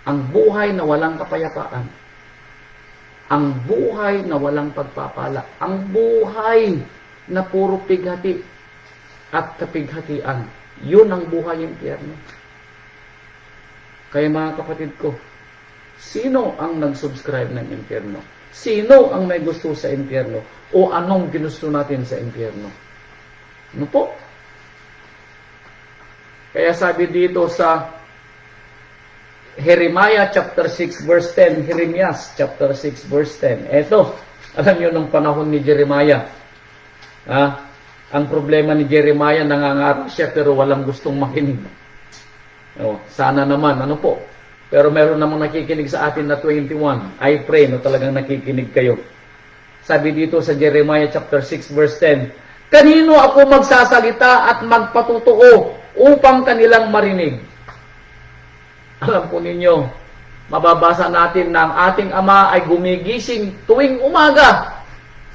Ang buhay na walang kapayapaan. Ang buhay na walang pagpapala. Ang buhay na puro pighati at kapighatian. Yun ang buhay impyerno. Kaya mga kapatid ko, sino ang nag-subscribe ng impyerno? Sino ang may gusto sa impyerno? O anong ginusto natin sa impyerno? Ano po? Kaya sabi dito sa Jeremiah chapter 6 verse 10, Jeremias chapter 6 verse 10. Ito, alam niyo nung panahon ni Jeremiah, Ang problema ni Jeremiah, nangangaral siya pero walang gustong makinig. Sana naman, ano po. Pero meron namang nakikinig sa atin na 21. I pray na talagang nakikinig kayo. Sabi dito sa Jeremiah chapter 6 verse 10, kanino ako magsasalita at magpatutuo upang kanilang marinig? Alam po ninyo, mababasa natin na ang ating Ama ay gumigising tuwing umaga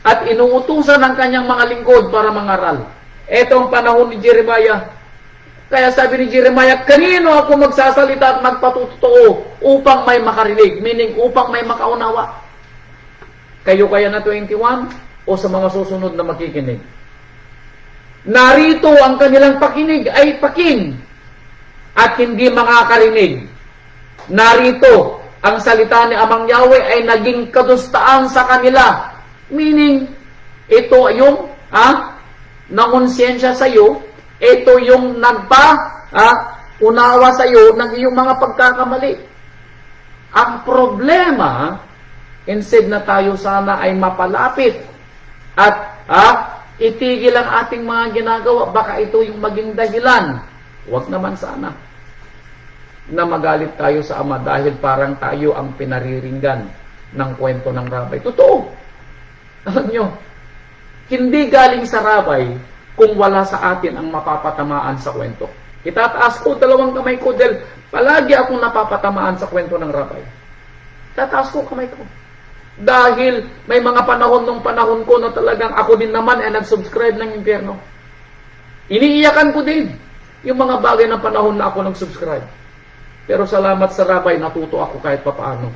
at inuutusan ng kanyang mga lingkod para mangaral. Ito ang panahon ni Jeremiah. Kaya sabi ni Jeremiah, kanino ako magsasalita at magpatutuo upang may makarinig? Meaning, upang may makaunawa. Kayo kaya na 21 o sa mga susunod na makikinig? Narito ang kanilang pakinig ay paking at hindi makakarinig. Narito ang salita ni Amang Yahweh ay naging kadustaan sa kanila. Meaning, ito yung nangonsensya sa iyo, ito yung unawa sa iyo ng iyong mga pagkakamali. Ang problema, instead na tayo sana ay mapalapit at itigil ang ating mga ginagawa, baka ito yung maging dahilan. Huwag naman sana na magalit tayo sa Ama dahil parang tayo ang pinariringgan ng kwento ng rabay. Totoo. Alam nyo, hindi galing sa rabay kung wala sa atin ang mapapatamaan sa kwento. Itataas ko dalawang kamay ko dahil palagi akong napapatamaan sa kwento ng rabay. Itataas ko kamay ko. Dahil may mga panahon ko na talagang ako din naman ay nag-subscribe ng impyerno. Iniiyakan ko din yung mga bagay ng panahon na ako nag-subscribe. Pero salamat sa rabay, natuto ako kahit papaano.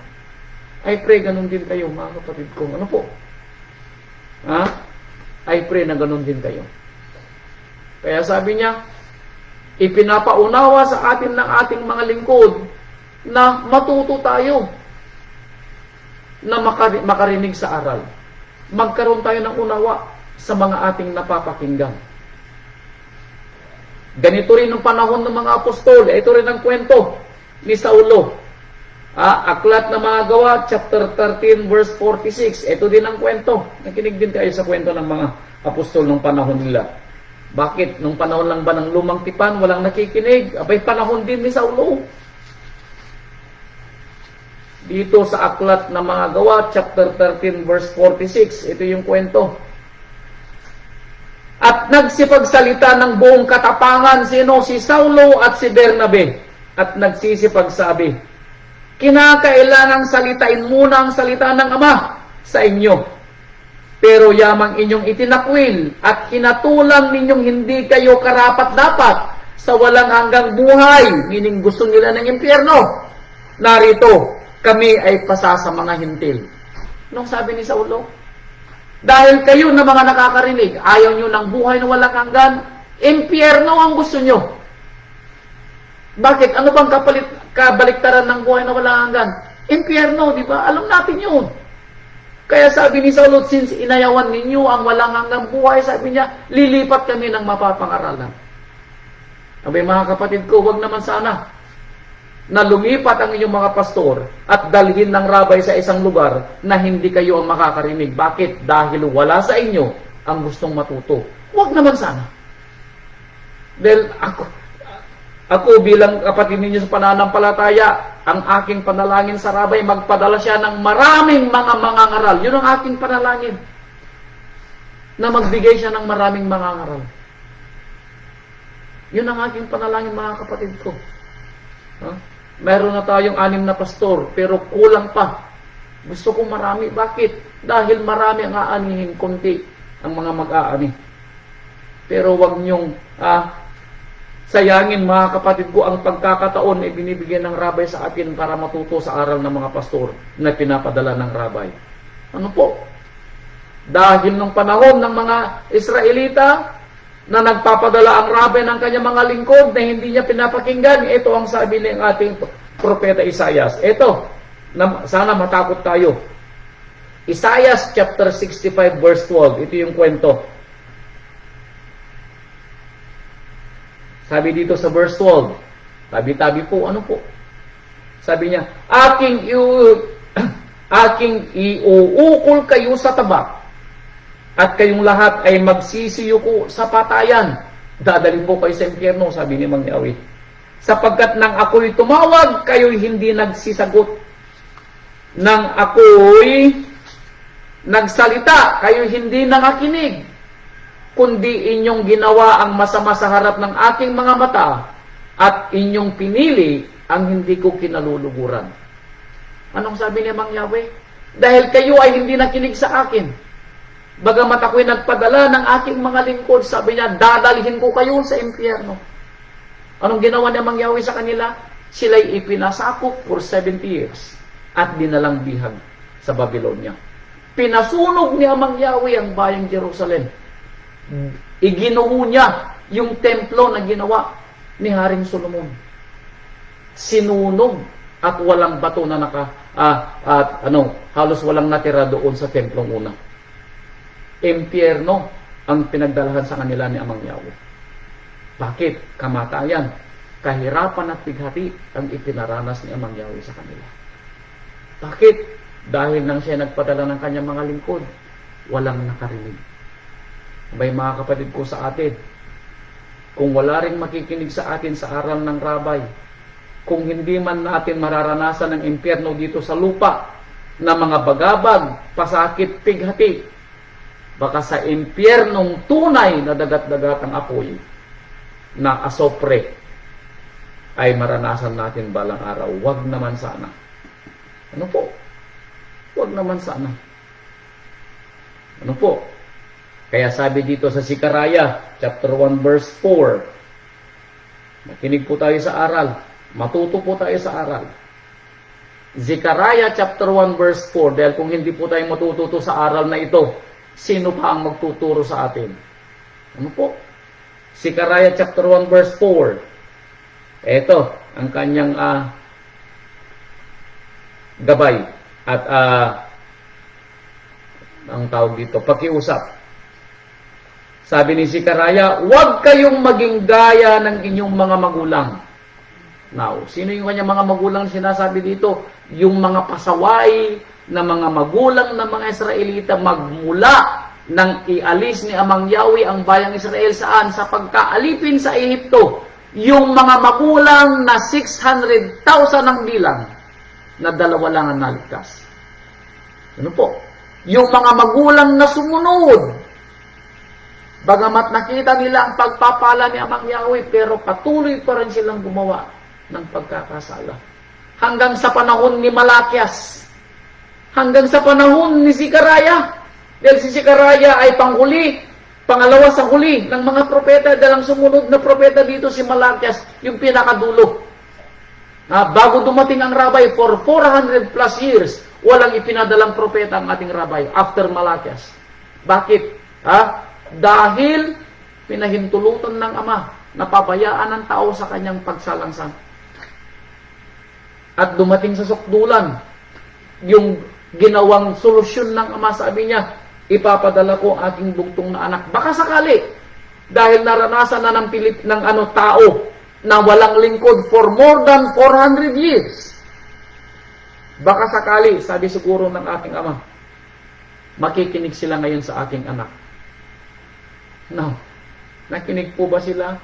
I pray ganun din kayo, mga kapatid ko. Ano po? I pray na ganun din kayo. Kaya sabi niya, ipinapaunawa sa atin ng ating mga lingkod na matuto tayo na makarinig sa aral. Magkaroon tayo ng unawa sa mga ating napapakinggan. Ganito rin ang panahon ng mga apostol. Ito rin ang kwento ni Saulo. Aklat na mga Gawa, chapter 13, verse 46. Ito din ang kwento. Nakinig din kayo sa kwento ng mga apostol ng panahon nila. Bakit? Nung panahon lang ba ng lumang tipan, walang nakikinig? Abay, panahon din ni Saulo. Dito sa aklat na mga Gawa, chapter 13, verse 46. Ito yung kwento. At nagsipagsalita ng buong katapangan sino? Si Saulo at si Bernabe. At nagsisipagsabi, kinakailangang salitain muna ang salita ng Ama sa inyo. Pero yamang inyong itinakwil at hinatulang ninyong hindi kayo karapat-dapat sa walang hanggang buhay, meaning gusto nila ng impyerno. Narito, kami ay pasa sa mga hintil. Anong sabi ni Saulo? Dahil kayo na mga nakakarinig, ayaw nyo ng buhay na walang hanggan, impyerno ang gusto nyo. Bakit? Ano bang kabaliktaran ng buhay na walang hanggan? Impyerno, di ba? Alam natin yun. Kaya sabi ni Saulo, since inayawan ninyo ang walang hanggang buhay, sabi niya, lilipat kami ng mapapangaralan. Abay mga kapatid ko, wag naman sana na lumipat ang inyong mga pastor at dalhin ng rabay sa isang lugar na hindi kayo ang makakarinig. Bakit? Dahil wala sa inyo ang gustong matuto. Wag naman sana. Dahil ako bilang kapatid ninyo sa pananampalataya, ang aking panalangin sa rabay, magpadala siya ng maraming mga mangangaral. Yun ang aking panalangin. Na magbigay siya ng maraming mangangaral. Yun ang aking panalangin, mga kapatid ko. Meron na tayong 6 na pastor, pero kulang pa. Gusto kong marami. Bakit? Dahil marami ang aanihin, konti ang mga mag-aani. Pero wag niyong sayangin, mga kapatid ko, ang pagkakataon na binibigyan ng rabay sa atin para matuto sa aral ng mga pastor na pinapadala ng rabay. Ano po? Dahil nung panahon ng mga Israelita na nagpapadala ang rabay ng kanyang mga lingkod na hindi niya pinapakinggan, ito ang sabi ng ating propeta Isaias. Ito, sana matakot tayo. Isaias chapter 65 verse 12. Ito yung kwento. Sabi dito sa verse 12, tabi-tabi po, ano po? Sabi niya, aking iuukol kayo sa tabak at kayong lahat ay magsisiyuko sa patayan. Dadalhin po kayo sa impyerno, sabi ni Mang Yahweh. Sapagkat nang ako'y tumawag, kayo'y hindi nagsisagot. Nang ako'y nagsalita, kayo'y hindi nangakinig. Kundi inyong ginawa ang masama sa harap ng aking mga mata, at inyong pinili ang hindi ko kinaluluguran. Anong sabi ni Mang Yahweh? Dahil kayo ay hindi nakinig sa akin. Bagamat ako'y nagpadala ng aking mga lingkod, sabi niya, dadalhin ko kayo sa impyerno. Anong ginawa ni Mang Yahweh sa kanila? Sila'y ipinasakop for 70 years at dinalang bihag sa Babylonia. Pinasunog ni Mang Yahweh ang bayang Jerusalem. Iginuho niya yung templo na ginawa ni Haring Solomon. Sinunog at walang bato na halos walang natira doon sa templong una. Impyerno ang pinagdalahan sa kanila ni Amang Yahweh. Bakit? Kamatayan, kahirapan at bighati ang ipinaranas ni Amang Yahweh sa kanila. Bakit? Dahil nang siya nagpadala ng kanyang mga lingkod, walang nakarinig. May mga kapatid ko sa atin, kung wala rin makikinig sa atin sa aral ng rabay, kung hindi man natin mararanasan ng impyerno dito sa lupa, na mga bagabag, pasakit, pighati, baka sa impyernong tunay na dagat-dagatang apoy na asopre ay maranasan natin balang araw. Wag naman sana. Ano po? Wag naman sana. Ano po? Kaya sabi dito sa Sikaraya, chapter 1, verse 4, makinig po tayo sa aral. Matuto po tayo sa aral. Zekaraya chapter 1, verse 4, dahil kung hindi po tayo matututo sa aral na ito, sino pa ang magtuturo sa atin? Ano po? Zekaraya chapter 1, verse 4. Ito, ang kanyang gabay at ang tawag dito, pakiusap. Sabi ni Zekaraya, huwag kayong maging gaya ng inyong mga magulang. Now, sino yung kanyang mga magulang sinasabi dito? Yung mga pasaway na mga magulang ng mga Israelita magmula nang ialis ni Amang Yahweh ang bayang Israel saan? Sa pagkaalipin sa Ehipto. Yung mga magulang na 600,000 ang bilang na 2 lang ang naligtas. Ano po? Yung mga magulang na sumunod, bagamat nakita nila ang pagpapala ni Amang Yahweh, pero patuloy pa rin silang gumawa ng pagkakasala. Hanggang sa panahon ni Malakias, hanggang sa panahon ni Zekaraya, dahil si Zekaraya ay panghuli, pangalawa sa huli ng mga propeta, dalang sumunod na propeta dito si Malakias, yung pinakadulo. Bago dumating ang rabay, for 400 plus years, walang ipinadalang propeta ang ating rabay after Malakias. Bakit? Dahil pinahintulutan ng Ama, napabayaan ng tao sa kanyang pagsalangsang. At dumating sa sukdulan, yung ginawang solusyon ng Ama, sabi niya, ipapadala ko ang aking bugtong na anak. Baka sakali, dahil naranasan na ng tao na walang lingkod for more than 400 years. Baka sakali, sabi siguro ng ating Ama, makikinig sila ngayon sa aking anak. Now, nakinig po ba sila?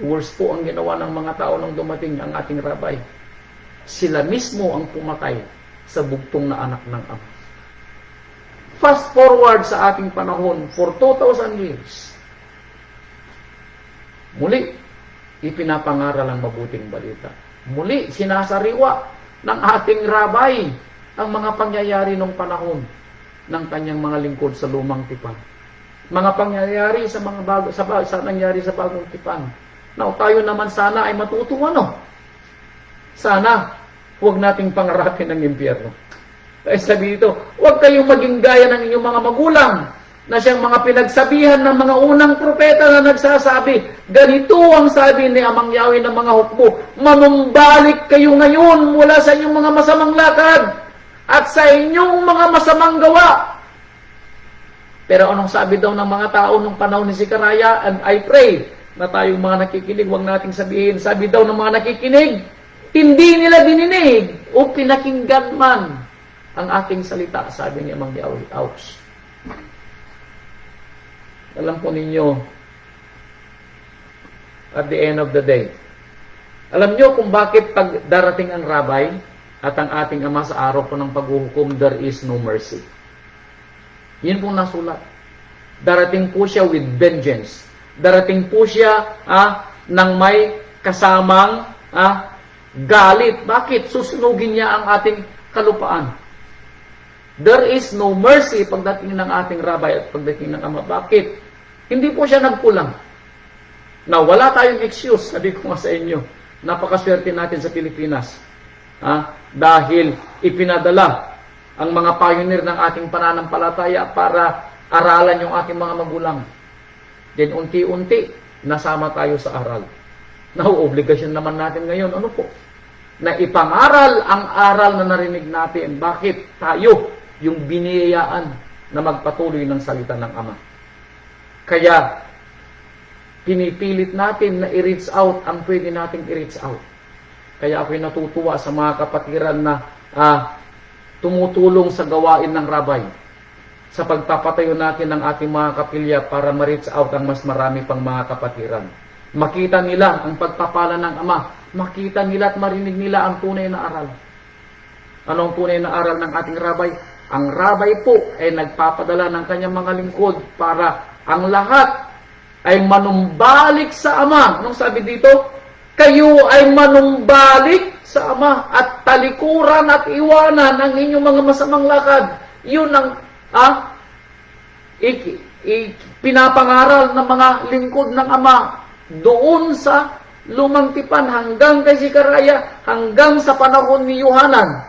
Worse po ang ginawa ng mga tao nang dumating ang ating rabay. Sila mismo ang pumatay sa bugtong na anak ng Ama. Fast forward sa ating panahon for 2,000 years. Muli, ipinapangaral ang mabuting balita. Muli, sinasariwa ng ating rabay ang mga pangyayari ng panahon ng kanyang mga lingkod sa lumang tipan. Mga pangyayari sa mga nangyari sa bagong tipan. Now, tayo naman sana ay matutuwa, no? Sana, huwag nating pangarapin ng impyerno. Kaya sabi dito, huwag kayong maging gaya ng inyong mga magulang na siyang mga pinagsabihan ng mga unang propeta na nagsasabi, ganito ang sabi ni Amang Yahweh ng mga hukbo, manumbalik kayo ngayon mula sa inyong mga masamang lakad at sa inyong mga masamang gawa. Pero anong sabi daw ng mga tao nung panahon ni Zekaraya? And I pray na tayong mga nakikinig, huwag nating sabihin, sabi daw ng mga nakikinig, hindi nila dininig o pinakinggan man ang aking salita, sabi ni Amang Yahweh. Ouch. alam po ninyo, at the end of the day, alam nyo kung bakit pag darating ang rabay at ang ating Ama sa araw po ng paghuhukom, there is no mercy. Yun po nasulat. Darating po siya with vengeance. Darating po siya nang may kasamang galit. Bakit? Susunugin niya ang ating kalupaan. There is no mercy pagdating ng ating rabay at pagdating ng Ama. Bakit? Hindi po siya nagkulang. Na wala tayong excuse, sabi ko nga sa inyo. Napakaswerte natin sa Pilipinas. Dahil ipinadala ang mga pioneer ng ating pananampalataya para aralan yung ating mga magulang. Then unti-unti, nasama tayo sa aral. Obligasyon naman natin ngayon, ano po? Na ipangaral ang aral na narinig natin. Bakit tayo yung biniyayaan na magpatuloy ng salita ng Ama? Kaya, pinipilit natin na i-reach out ang pwede nating i-reach out. Kaya ako'y natutuwa sa mga kapatiran na tumutulong sa gawain ng rabay sa pagpapatayo natin ng ating mga kapilya para ma-reach out ang mas marami pang mga kapatiran. Makita nila ang pagpapala ng Ama. Makita nila at marinig nila ang tunay na aral. Ano ang tunay na aral ng ating rabay? Ang rabay po ay nagpapadala ng kanyang mga lingkod para ang lahat ay manumbalik sa Ama. Anong sabi dito? Kayo ay manumbalik sa Ama at talikuran at iwanan ang inyong mga masamang lakad. Yun ang pinapangaral ng mga lingkod ng Ama doon sa lumang tipan hanggang kay Sikaraya, hanggang sa panahon ni Yohanan,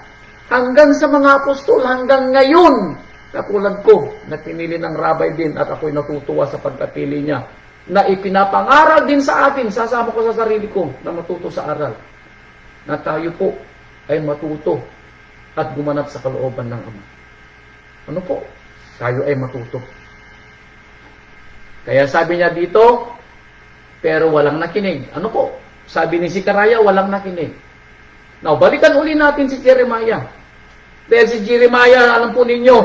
hanggang sa mga apostol, hanggang ngayon. Katulad ko, na pinili ng rabay din at ako'y natutuwa sa pagkapili niya, na ipinapangaral din sa atin, sasama ko sa sarili ko na matuto sa aral, na tayo po ay matuto at gumanap sa kalooban ng Ama. Ano po? Tayo ay matuto. Kaya sabi niya dito, pero walang nakinig. Ano po? Sabi ni Sikaraya, walang nakinig. Now, balikan uli natin si Jeremiah. Dahil si Jeremiah, alam po ninyo,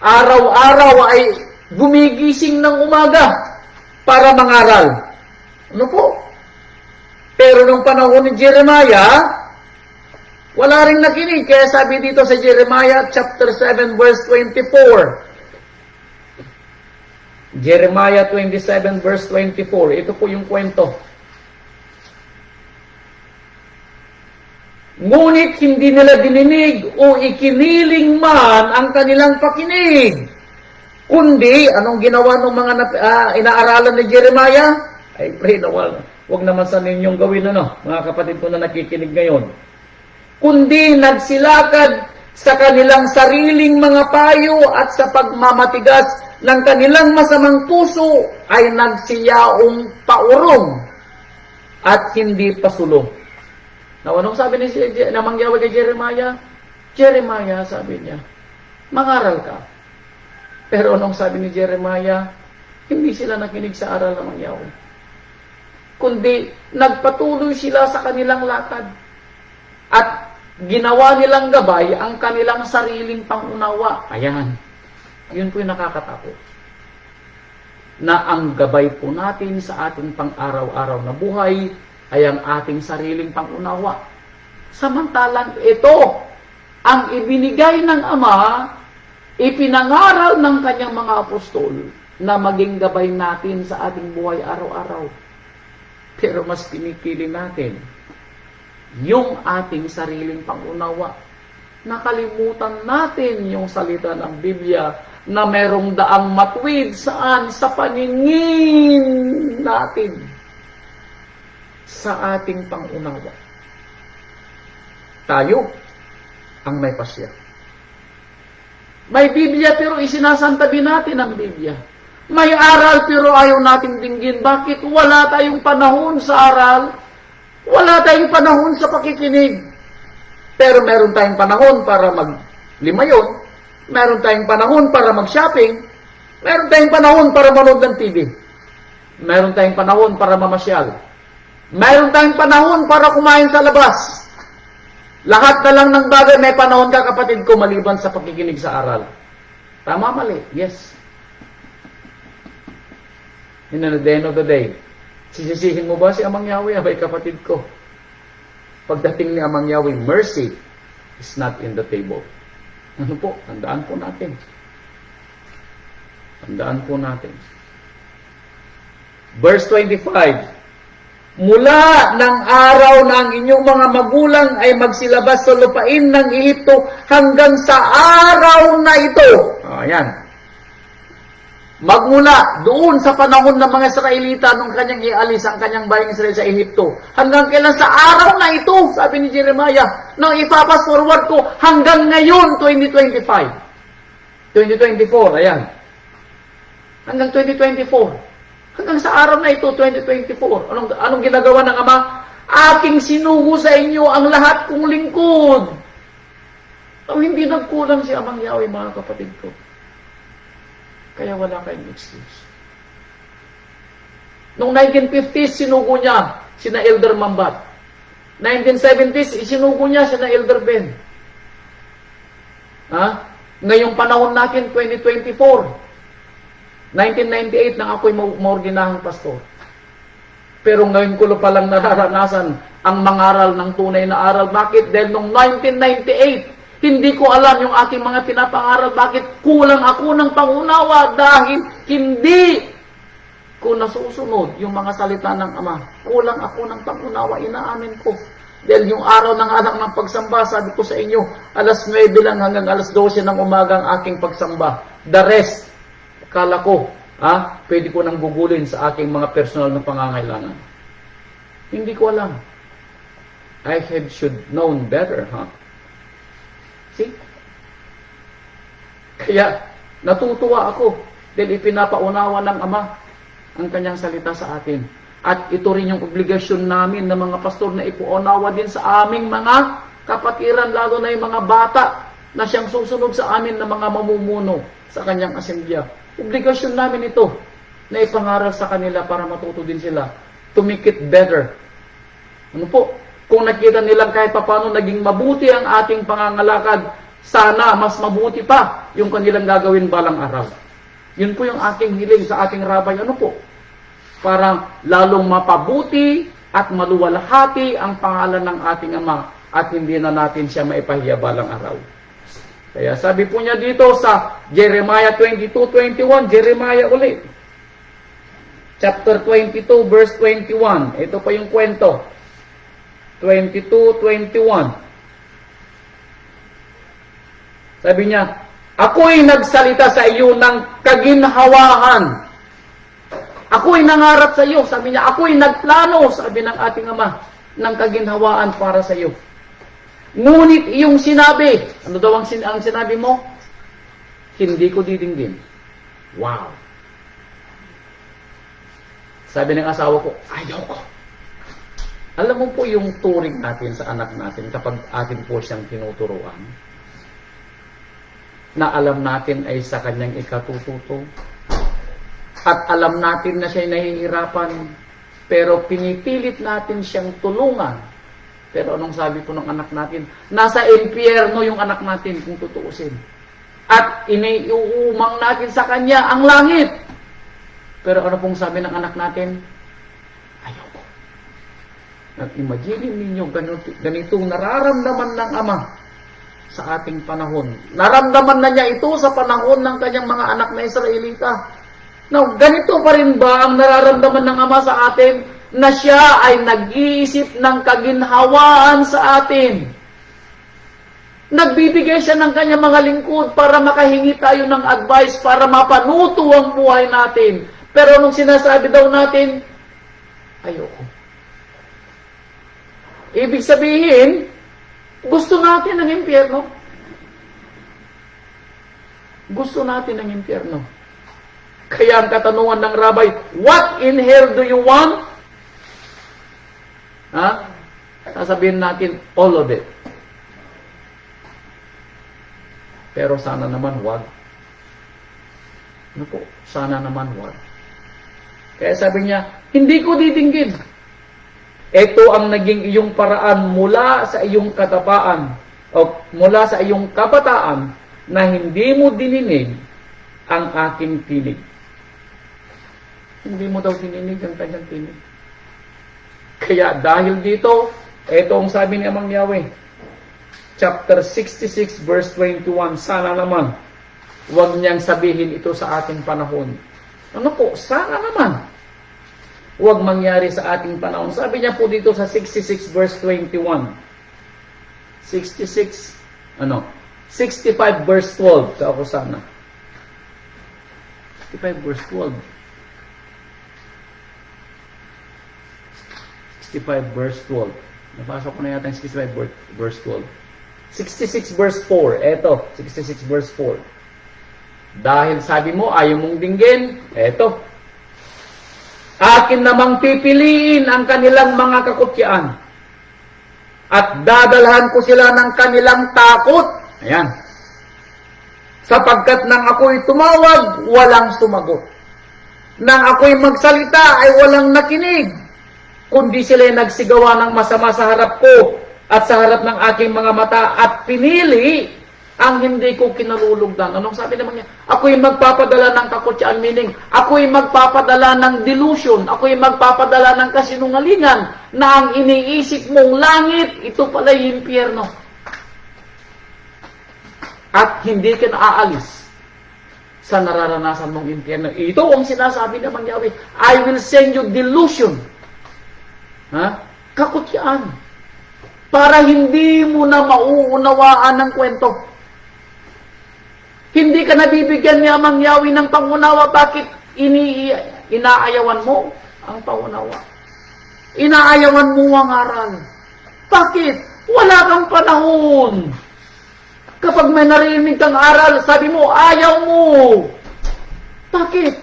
araw-araw ay gumigising ng umaga para mangaral. Ano po? Pero nung panahon ni Jeremiah, wala ring nakinig. Kaya sabi dito sa Jeremiah chapter 7 verse 24. Jeremiah 27 verse 24. Ito po yung kwento. Ngunit hindi nila dininig o ikiniling man ang kanilang pakinig. Kundi, anong ginawa ng mga inaaralan ni Jeremiah? Ay, pray na wag naman sa ninyong gawin, mga kapatid ko na nakikinig ngayon. Kundi nagsilakad sa kanilang sariling mga payo at sa pagmamatigas ng kanilang masamang puso ay nagsiyaong paurong at hindi pasulong. Now, anong sabi na mangyawa kay Jeremiah? Jeremiah, sabi niya, mangaral ka. Pero anong sabi ni Jeremiah? Hindi sila nakinig sa aral na mangyawa. Kundi nagpatuloy sila sa kanilang lakad. At ginawa nilang gabay ang kanilang sariling pangunawa. Ayan. Yun po yung nakakatakot. Na ang gabay po natin sa ating pang-araw-araw na buhay ay ang ating sariling pangunawa. Samantalang ito, ang ibinigay ng Ama, ipinangaral ng kanyang mga apostol na maging gabay natin sa ating buhay araw-araw. Pero mas pinipili natin yung ating sariling pangunawa. Nakalimutan natin yung salita ng Biblia na merong daang matuwid saan? Sa paningin natin sa ating pangunawa. Tayo ang may pasya. May Biblia pero isinasantabi natin ang Biblia. May aral pero ayaw nating dinggin. Bakit? Wala tayong panahon sa aral. Wala tayong panahon sa pakikinig. Pero meron tayong panahon para maglimayon. Meron tayong panahon para mag-shopping. Meron tayong panahon para manood ng TV. Meron tayong panahon para mamasyal. Meron tayong panahon para kumain sa labas. Lahat na lang ng bagay may panahon ka, kapatid ko, maliban sa pakikinig sa aral. Tama, mali? Yes. And at the end of the day, sisisihin mo ba si Amang Yahweh? Abay, kapatid ko. Pagdating ni Amang Yahweh, mercy is not in the table. Ano po? Tandaan po natin. Tandaan po natin. Verse 25. Mula ng araw na ang inyong mga magulang ay magsilabas sa lupain ng Ehipto hanggang sa araw na ito. Ayan. Magmula doon sa panahon ng mga Israelita nung kanyang ialis ang kanyang bayang Israel sa Ehipto. Hanggang kailan sa araw na ito, sabi ni Jeremiah, nang ipapas forward ko hanggang ngayon, 2025. 2024, ayan. Hanggang 2024. Hanggang sa araw na ito, 2024. Anong ginagawa ng Ama? Aking sinugo sa inyo ang lahat kong lingkod. Hindi nagkulang si Amang Yahweh, mga kapatid ko. Kaya wala kayong excuse. Noong 1950s, sinugo niya sina Elder Mambat. 1970s, isinugo niya sina Elder Ben. Ngayong panahon natin, 2024, 1998 nang ako'y maordinahang pastor. Pero ngayon ko pa lang nararanasan ang mangaral ng tunay na aral. Bakit? Dahil noong 1998, hindi ko alam yung aking mga pinapangaral. Bakit? Kulang ako ng pangunawa dahil hindi ko nasusunod yung mga salita ng Ama. Kulang ako ng pangunawa, inaamin ko. Dahil yung araw ng anak ng pagsamba, sabi ko sa inyo, alas 9 lang hanggang alas 12 ng umaga ang aking pagsamba. The rest, akala ko, pwede ko nang gugulin sa aking mga personal na pangangailangan. Hindi ko alam. I should known better, See? Kaya, natutuwa ako dahil ipinapaunawa ng Ama ang kanyang salita sa atin. At ito rin yung obligasyon namin ng mga pastor na ipuunawa din sa aming mga kapatiran, lalo na yung mga bata na siyang susunod sa amin na mga mamumuno sa kanyang asemblya. Obligasyon namin ito na ipangaral sa kanila para matuto din sila to make it better. Ano po? Kung nakita nilang kahit paano naging mabuti ang ating pangangalakad, sana mas mabuti pa yung kanilang gagawin balang araw. Yun po yung aking hiling sa ating rabay. Ano po? Para lalong mapabuti at maluwalhati ang pangalan ng ating Ama at hindi na natin siya maipahiya balang araw. Kaya sabi po niya dito sa Jeremiah 22:21, Jeremiah ulit. Chapter 22, verse 21. Ito pa yung kwento. 22:21. Sabi niya, ako'y nagsalita sa iyo ng kaginhawaan. Ako'y nangarap sa iyo. Sabi niya, ako'y nagplano, sabi ng ating Ama, ng kaginhawaan para sa iyo. Ngunit iyong sinabi, ano daw ang sinabi mo? Hindi ko didinggin. Wow. Sabi ng asawa ko, ayaw ko. Alam mo po yung turing natin sa anak natin kapag atin po siyang tinuturuan, na alam natin ay sa kanyang ikatututo, at alam natin na siya'y nahihirapan, pero pinipilit natin siyang tulungan. Pero anong sabi po ng anak natin? Nasa impyerno yung anak natin kung tutuusin. At iniuumang natin sa kanya ang langit. Pero ano pong sabi ng anak natin? Ayoko. Nag-imagine ninyo ganitong nararamdaman ng Ama sa ating panahon. Naramdaman na niya ito sa panahon ng kanyang mga anak na Israelita. Now, ganito pa rin ba ang nararamdaman ng Ama sa atin? Na siya ay nag-iisip ng kaginhawaan sa atin. Nagbibigay siya ng kanyang mga lingkod para makahingi tayo ng advice para mapanuto ang buhay natin. Pero nung sinasabi daw natin, ayoko. Ibig sabihin, gusto natin ng impyerno. Gusto natin ng impyerno. Kaya ang katanungan ng rabay, what in hell do you want? Sasabihin natin, all of it. Pero sana naman wag. Ano po? Sana naman wag. Kaya sabi niya, hindi ko didinggin. Ito ang naging iyong paraan mula sa iyong katabaan o mula sa iyong kabataan na hindi mo dininig ang aking tinig. Hindi mo daw dininig ang kanyang tinig. Kaya dahil dito, ito ang sabi ni Amang Yahweh, chapter 66 verse 21, sana naman, huwag niyang sabihin ito sa ating panahon. Ano po? Sana naman, huwag mangyari sa ating panahon. Sabi niya po dito sa 66 verse 21. 65 verse 12. Sa ako sana. 65 verse 12. 65 verse 12. Napasok ko na yata yung 65 verse 12. 66 verse 4. Eto, 66 verse 4. Dahil sabi mo, ayaw mong dinggin, eto. Akin namang pipiliin ang kanilang mga kakutyaan. At dadalhan ko sila ng kanilang takot. Ayan. Sapagkat nang ako'y tumawag, walang sumagot. Nang ako'y magsalita, ay walang nakinig. Kundi sila'y nagsigawa ng masama sa harap ko at sa harap ng aking mga mata at pinili ang hindi ko kinalulugdan. Anong sabi naman niya? Ako'y magpapadala ng kakutyaan, meaning ako'y magpapadala ng delusion, ako'y magpapadala ng kasinungalingan na ang iniisip mong langit, ito pala'y impyerno. At hindi ka naaalis sa nararanasan mong impyerno. Ito ang sinasabi naman Yahweh, I will send you delusion. Kakutyaan. Para hindi mo na mauunawaan ng kwento. Hindi ka nabibigyan ni Amang Yahweh ng pangunawa. Bakit inaayawan mo ang pangunawa? Inaayawan mo ang aral. Bakit? Wala kang panahon. Kapag may narinig kang aral, sabi mo, ayaw mo. Bakit?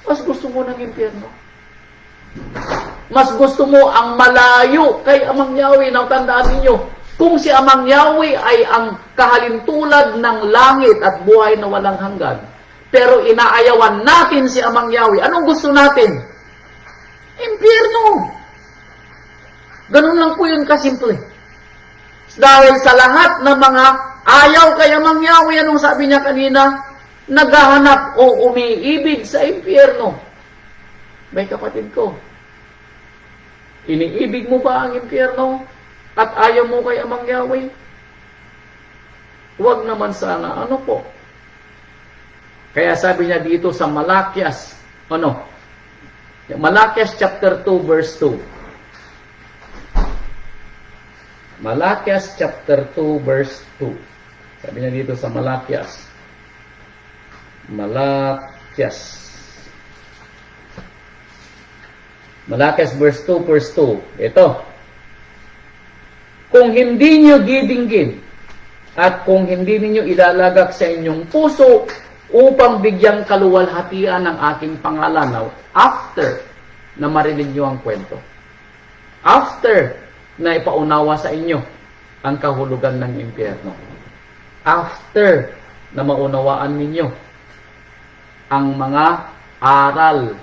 Mas gusto mo ng impyerno. Mas gusto mo ang malayo kay Amang Yahweh. Now, tandaan ninyo, kung si Amang Yahweh ay ang kahalintulad ng langit at buhay na walang hanggan, pero inaayawan natin si Amang Yahweh, anong gusto natin? Impyerno. Ganun lang po yun kasimple. Dahil sa lahat ng mga ayaw kay Amang Yahweh, anong sabi niya kanina? Naghahanap o umiibig sa impyerno. May kapatid ko, iniibig mo ba ang impyerno at ayaw mo kay Amang Yahweh? Huwag naman sana. Ano po? Kaya sabi niya dito sa Malakias, Malakias chapter 2 verse 2. Malakias chapter 2 verse 2. Sabi niya dito sa Malakias. Malakias verse 2 verse 2. Ito. Kung hindi niyo didinggin at kung hindi niyo ilalagak sa inyong puso upang bigyang kaluwalhatian ng aking pangalan. Now, after na marinig niyo ang kwento. After na ipaunawa sa inyo ang kahulugan ng impyerno. After na maunawaan ninyo ang mga aral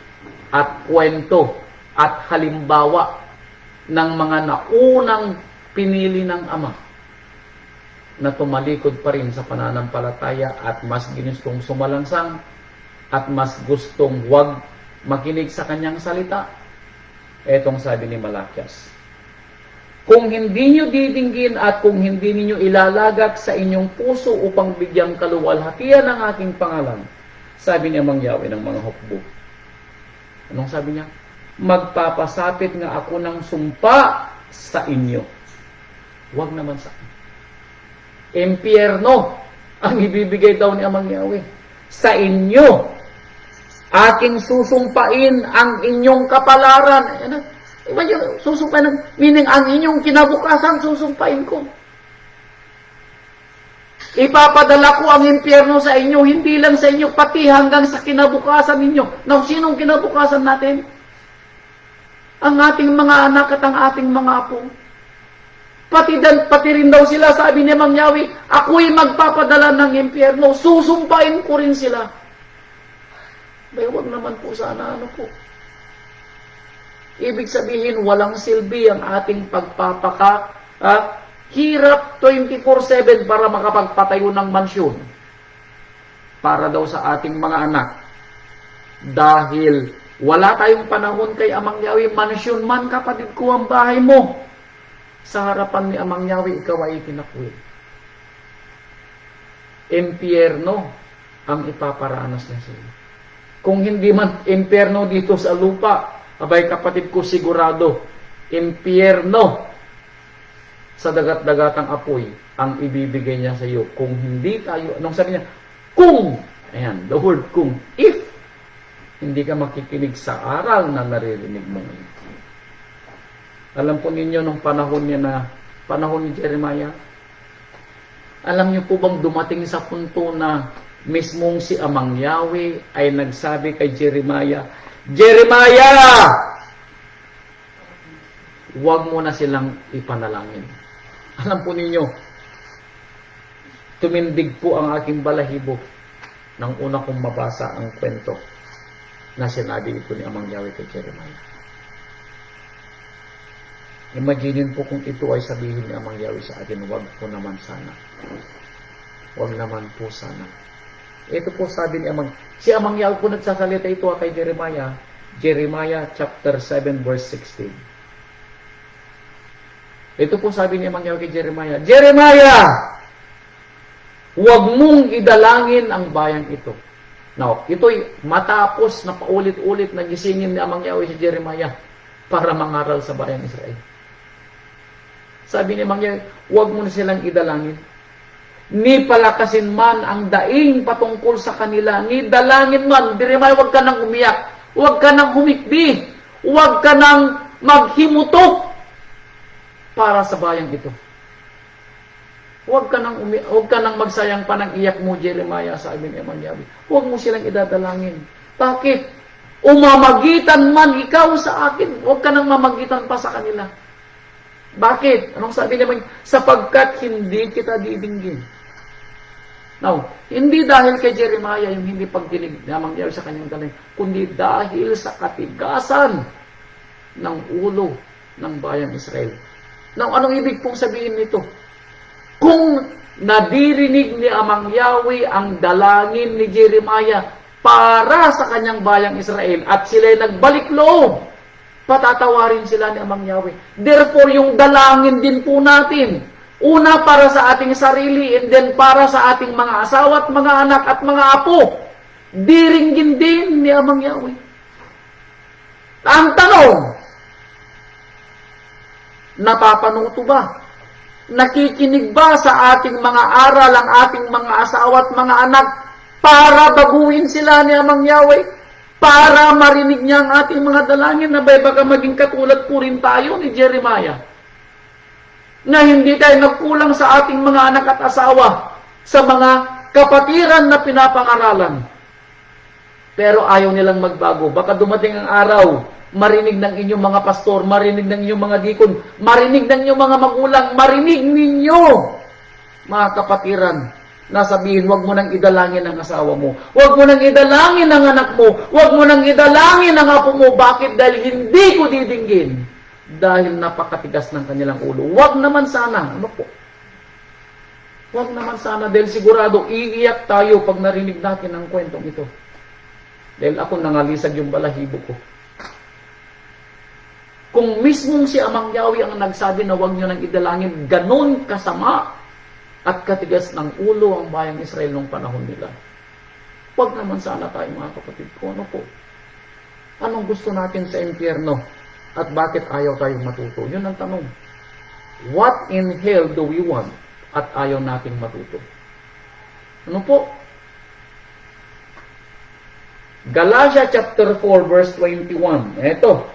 at kwento at halimbawa ng mga naunang pinili ng Ama na tumalikod pa rin sa pananampalataya at mas ginustong sumalangsang at mas gustong huwag makinig sa kanyang salita. Etong sabi ni Malakias. Kung hindi niyo didinggin at kung hindi niyo ilalagak sa inyong puso upang bigyang kaluwalhatian ang aking pangalan, sabi ni Amang Yahweh ng mga hukbo. Anong sabi niya? Magpapasapit nga ako ng sumpa sa inyo. Huwag naman sa akin. Impyerno ang ibibigay daw ni Amang Yahweh. Sa inyo, aking susumpain ang inyong kapalaran. Iba yung susumpain, meaning ang inyong kinabukasan susumpain ko. Ipapadala ko ang impyerno sa inyo, hindi lang sa inyo, pati hanggang sa kinabukasan ninyo. Now, sinong kinabukasan natin? Ang ating mga anak at ang ating mga apo. Pati rin daw sila, sabi ni Amang Yahweh, ako'y magpapadala ng impyerno, susumpain ko rin sila. Huwag naman po sana, Ibig sabihin, walang silbi ang ating hirap 24/7 para makapagpatayo ng mansyon. Para daw sa ating mga anak. Dahil Wala tayong panahon kay Amang Yahweh, mansyon man kapatid ko ang bahay mo. Sa harapan ni Amang Yahweh, ikaw ay itinakwil. Impyerno ang ipaparanas niya sa iyo. Kung hindi man impyerno dito sa lupa, abay kapatid ko sigurado, impyerno sa dagat-dagatang apoy ang ibibigay niya sa iyo. Kung hindi tayo, anong sabi niya? Kung, ayan, the word kung, if hindi ka makikinig sa aral na naririnig mo ngayon. Alam po ninyo nung panahon niya na, panahon ni Jeremiah, alam niyo po bang dumating sa punto na mismong si Amang Yahweh ay nagsabi kay Jeremiah, Jeremiah! Huwag mo na silang ipanalangin. Alam po ninyo, tumindig po ang aking balahibo nang una kong mabasa ang kwento na sinabi ito ni Amang Yahweh kay Jeremiah. Imaginin po kung ito ay sabihin ni Amang Yahweh sa akin, huwag po naman sana. Huwag naman po sana. Ito po sabi ni Amang, si Amang Yahweh po nagsasalita ito kay Jeremiah, Jeremiah chapter 7 verse 16. Ito po sabi ni Amang Yahweh kay Jeremiah, Jeremiah! Huwag mong idalangin ang bayang ito. Now, ito'y matapos na paulit-ulit na gisingin ni Amang Yahweh si Jeremiah para mangaral sa bayang Israel. Sabi ni Amang Yahweh, huwag mo na silang idalangin. Ni palakasin man ang daing patungkol sa kanila, ni dalangin man, Jeremiah, huwag ka nang umiyak, huwag ka nang humikbi, huwag ka nang maghimutok para sa bayang ito. Huwag ka nang magsayang pa ng iyak mo, Jeremiah, sabi ni Amang Yahweh. Huwag mo silang idadalangin. Bakit? Umamagitan man ikaw sa akin, huwag ka nang mamagitan pa sa kanila. Bakit? Anong sabi naman? Sapagkat hindi kita didinggin. Now, hindi dahil kay Jeremiah yung hindi pagdinig na Amang Yahweh sa kanyang dalangin, kundi dahil sa katigasan ng ulo ng bayang Israel. Now, anong ibig pong sabihin nito? Kung nadirinig ni Amang Yahweh ang dalangin ni Jeremiah para sa kanyang bayang Israel at sila'y nagbalik loob, patatawarin sila ni Amang Yahweh. Therefore, yung dalangin din po natin, una para sa ating sarili and then para sa ating mga asawa at mga anak at mga apo, diringgin din ni Amang Yahweh. Ang tanong, napapanuto ba? Nakikinig ba sa ating mga aral ang ating mga asawa at mga anak para baguhin sila ni Amang Yahweh? Para marinig niya ang ating mga dalangin na baka maging katulad po rin tayo ni Jeremiah. Na hindi tayo nagkulang sa ating mga anak at asawa sa mga kapatiran na pinapangaralan. Pero ayaw nilang magbago. Baka dumating ang araw, marinig ng inyong mga pastor, marinig ng inyong mga dikon, marinig ng inyong mga magulang, marinig ninyo, mga kapatiran, na sabihin, huwag mo nang idalangin ang asawa mo, huwag mo nang idalangin ang anak mo, huwag mo nang idalangin ang apo mo. Bakit? Dahil hindi ko didinggin. Dahil napakatigas ng kanilang ulo. Huwag naman sana. Ano po? Huwag naman sana. Dahil sigurado, iiyak tayo pag narinig natin ang kwentong ito. Dahil ako nangalisag yung balahibo ko. Kung mismong si Amang Yahweh ang nagsabi na huwag nyo nang idalangin, ganon kasama at katigas ng ulo ang bayang Israel nung panahon nila. Huwag naman sana tayo mga kapatid ko. Ano po? Anong gusto natin sa impyerno? At bakit ayaw tayong matuto? Yun ang tanong. What in hell do we want? At ayaw nating matuto. Ano po? Galatia chapter 4 verse 21. Eto,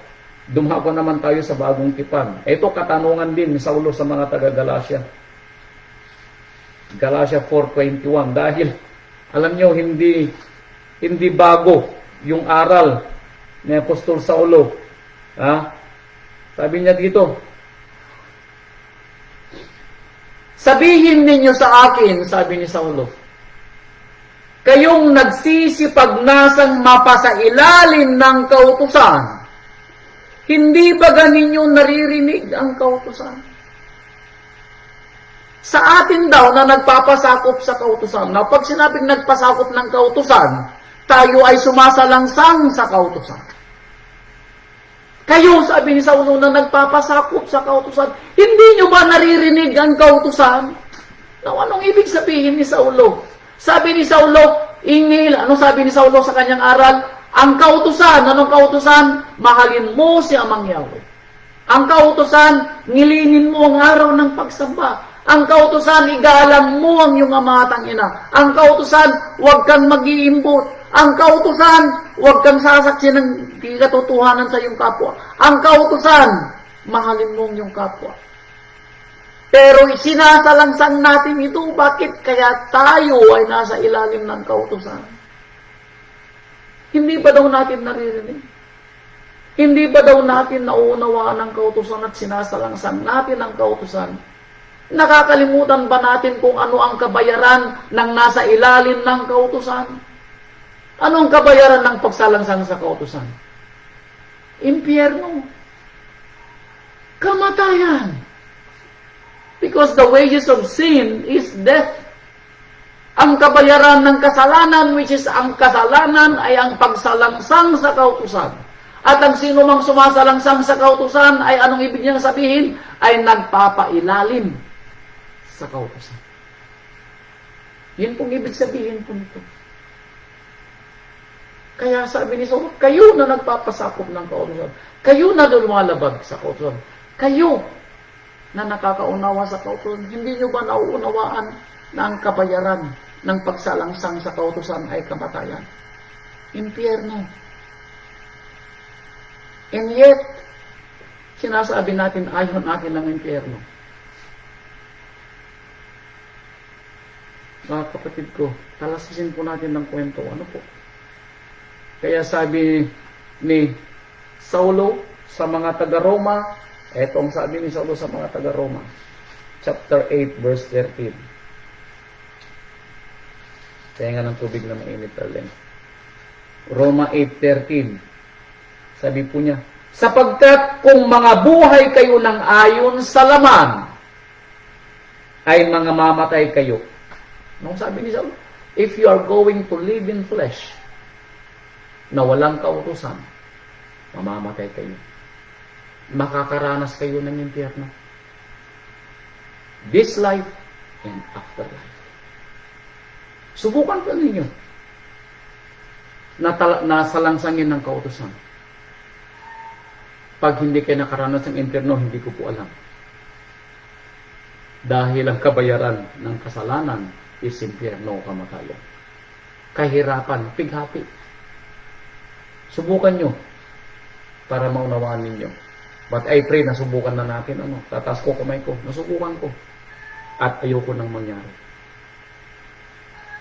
dumako naman tayo sa bagong tipan. Ito katanungan din ni Saulo sa mga taga-Galatia. Galatia 4:21. Dahil, alam nyo, hindi bago yung aral ni Apostol Saulo. Ha? Sabi niya dito, sabihin ninyo sa akin, sabi ni Saulo, kayong nagsisipagnasang mapasailalim ng kautusan, hindi ba ganinyo naririnig ang kautusan? Sa atin daw na nagpapasakop sa kautusan. Now, pag sinabing nagpasakop ng kautusan, tayo ay sumasalangsang sa kautusan. Kayo, sabi ni Saulo, na nagpapasakop sa kautusan, hindi nyo ba naririnig ang kautusan? Now, anong ibig sabihin ni Saulo? Sabi ni Saulo, ano sabi ni Saulo sa kanyang aral? Ang kautusan, anong kautusan? Mahalin mo si Amang Yahweh. Ang kautusan, ngilingin mo ang araw ng pagsamba. Ang kautusan, igalang mo ang iyong ama at ang ina. Ang kautusan, huwag kang mag-iimbot. Ang kautusan, huwag kang sasaksi ng di katotohanan sa iyong kapwa. Ang kautusan, mahalin mo ang iyong kapwa. Pero sinasalangsang natin ito, bakit kaya tayo ay nasa ilalim ng kautusan? Hindi ba daw natin naririnig? Hindi ba daw natin nauunawaan ang kautusan at sinasalangsang natin ang kautusan? Nakakalimutan ba natin kung ano ang kabayaran ng nasa ilalim ng kautusan? Anong kabayaran ng pagsalangsang sa kautusan? Impyerno. Kamatayan. Because the wages of sin is death. Ang kabayaran ng kasalanan, which is ang kasalanan, ay ang pagsalangsang sa kautusan. At ang sino mang sumasalangsang sa kautusan, ay anong ibig niyang sabihin? Ay nagpapailalim sa kautusan. Yun pong ibig sabihin po nito. Kaya sabi ni Saulo, kayo na nagpapasakop ng kautusan. Kayo na lumalabag sa kautusan. Kayo na nakakaunawa sa kautusan. Hindi nyo ba nauunawaan na ang kabayaran ng pagsalangsang sa kautusan ay kamatayan? Impyerno. And yet, sinasabi natin ayaw natin ng impyerno. Mga kapatid ko, talasisin po natin ng kwento. Ano po? Kaya sabi ni Saulo sa mga taga-Roma, eto ang sabi ni Saulo sa mga taga-Roma, chapter 8, verse 13. Kaya nga ng tubig na mainit talaga. Roma 8:13. Sabi po niya, sapagkat kung mga buhay kayo ng ayon sa laman, ay mga mamatay kayo. Nung sabi ni Saulo, if you are going to live in flesh, na walang kautusan, mamamatay kayo. Makakaranas kayo ng impyerno. This life and afterlife. Subukan po ninyo na salangsangin ng kautusan. Pag hindi kayo nakaranas ng impyerno, hindi ko po alam. Dahil ang kabayaran ng kasalanan is impyerno o kamatayan. Kahirapan, pighati. Subukan nyo para maunawaan ninyo. But I pray na subukan na natin. Tataas ko kamay ko. Nasubukan ko. At ayoko nang mangyari.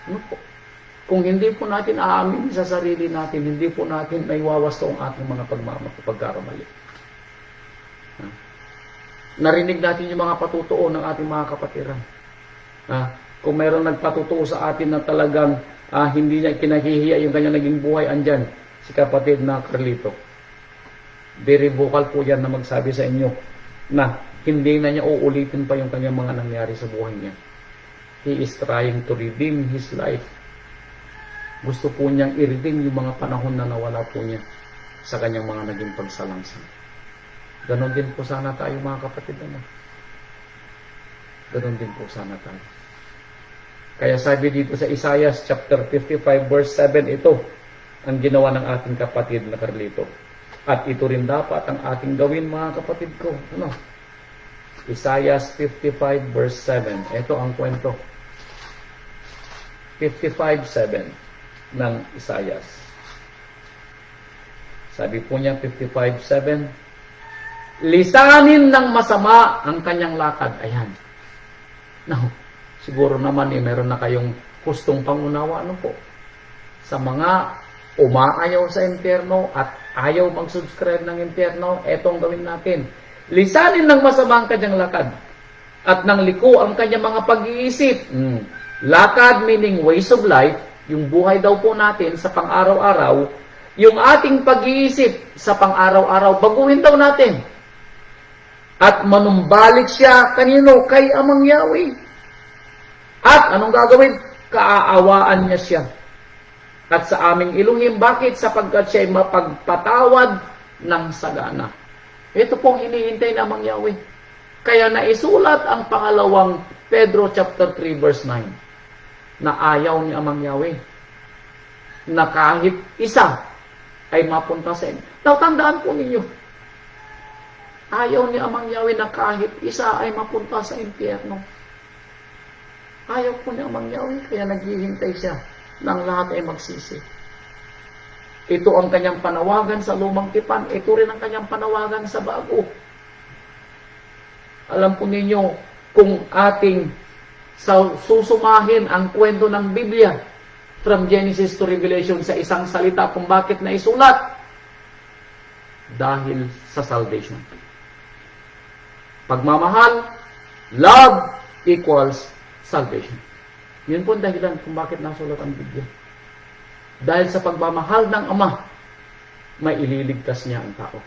Ano po? Kung hindi po natin aamin sa sarili natin, hindi po natin naiwawasto ang ating mga pagkakamali. Narinig natin yung mga patutuo ng ating mga kapatiran. Kung mayroong nagpatutuo sa atin na talagang hindi niya kinahihiya yung kanyang naging buhay, andyan, si kapatid na Carlito. Very vocal po yan na magsabi sa inyo na hindi na niya uulitin pa yung kanyang mga nangyari sa buhay niya. He is trying to redeem his life. Gusto po niyang i-redeem yung mga panahon na nawala po niya sa kanyang mga naging pagsalangsang. Ganon din po sana tayo mga kapatid. Ganon din po sana tayo. Kaya sabi dito sa Isaiah chapter 55 verse 7, ito ang ginawa ng ating kapatid na Carlito. At ito rin dapat ang ating gawin mga kapatid ko. Isaiah 55 verse 7. Ito ang kwento. 55:7 ng Isaiah. Sabi po niya 55:7, lisanin ng masama ang kanyang lakad. Ayan. Now, siguro naman meron na kayong gustong pangunawa po sa mga umaayaw sa impyerno at ayaw mag-subscribe ng impyerno. Etong gawin natin. Lisanin ng masama ang kanyang lakad at ng liko ang kanyang mga pag-iisip. Lakad meaning ways of life, yung buhay daw po natin sa pang-araw-araw, yung ating pag-iisip sa pang-araw-araw, baguhin daw natin. At manumbalik siya kanino? Kay Amang Yahweh. At anong gagawin? Kaaawaan niya siya. At sa aming Elohim, bakit? Sapagkat siya ay mapagpatawad ng sagana. Ito pong hinihintay na mangyawi. Kaya naisulat ang pangalawang Pedro chapter 3 verse 9 na ayaw ni Amang Yahweh na kahit isa ay mapunta sa inyo. Now, tandaan po ninyo, ayaw ni Amang Yahweh na kahit isa ay mapunta sa impyerno. Ayaw po ni Amang Yahweh, kaya naghihintay siya ng lahat ay magsisi. Ito ang kanyang panawagan sa lumang tipan. Ito rin ang kanyang panawagan sa bago. Alam po ninyo, kung ating susumahin ang kwento ng Biblia from Genesis to Revelation sa isang salita kung bakit naisulat, dahil sa salvation. Pagmamahal, love equals salvation. Yun po ang dahilan kung bakit nasulat ang Biblia. Dahil sa pagmamahal ng Ama, may ililigtas niya ang tao.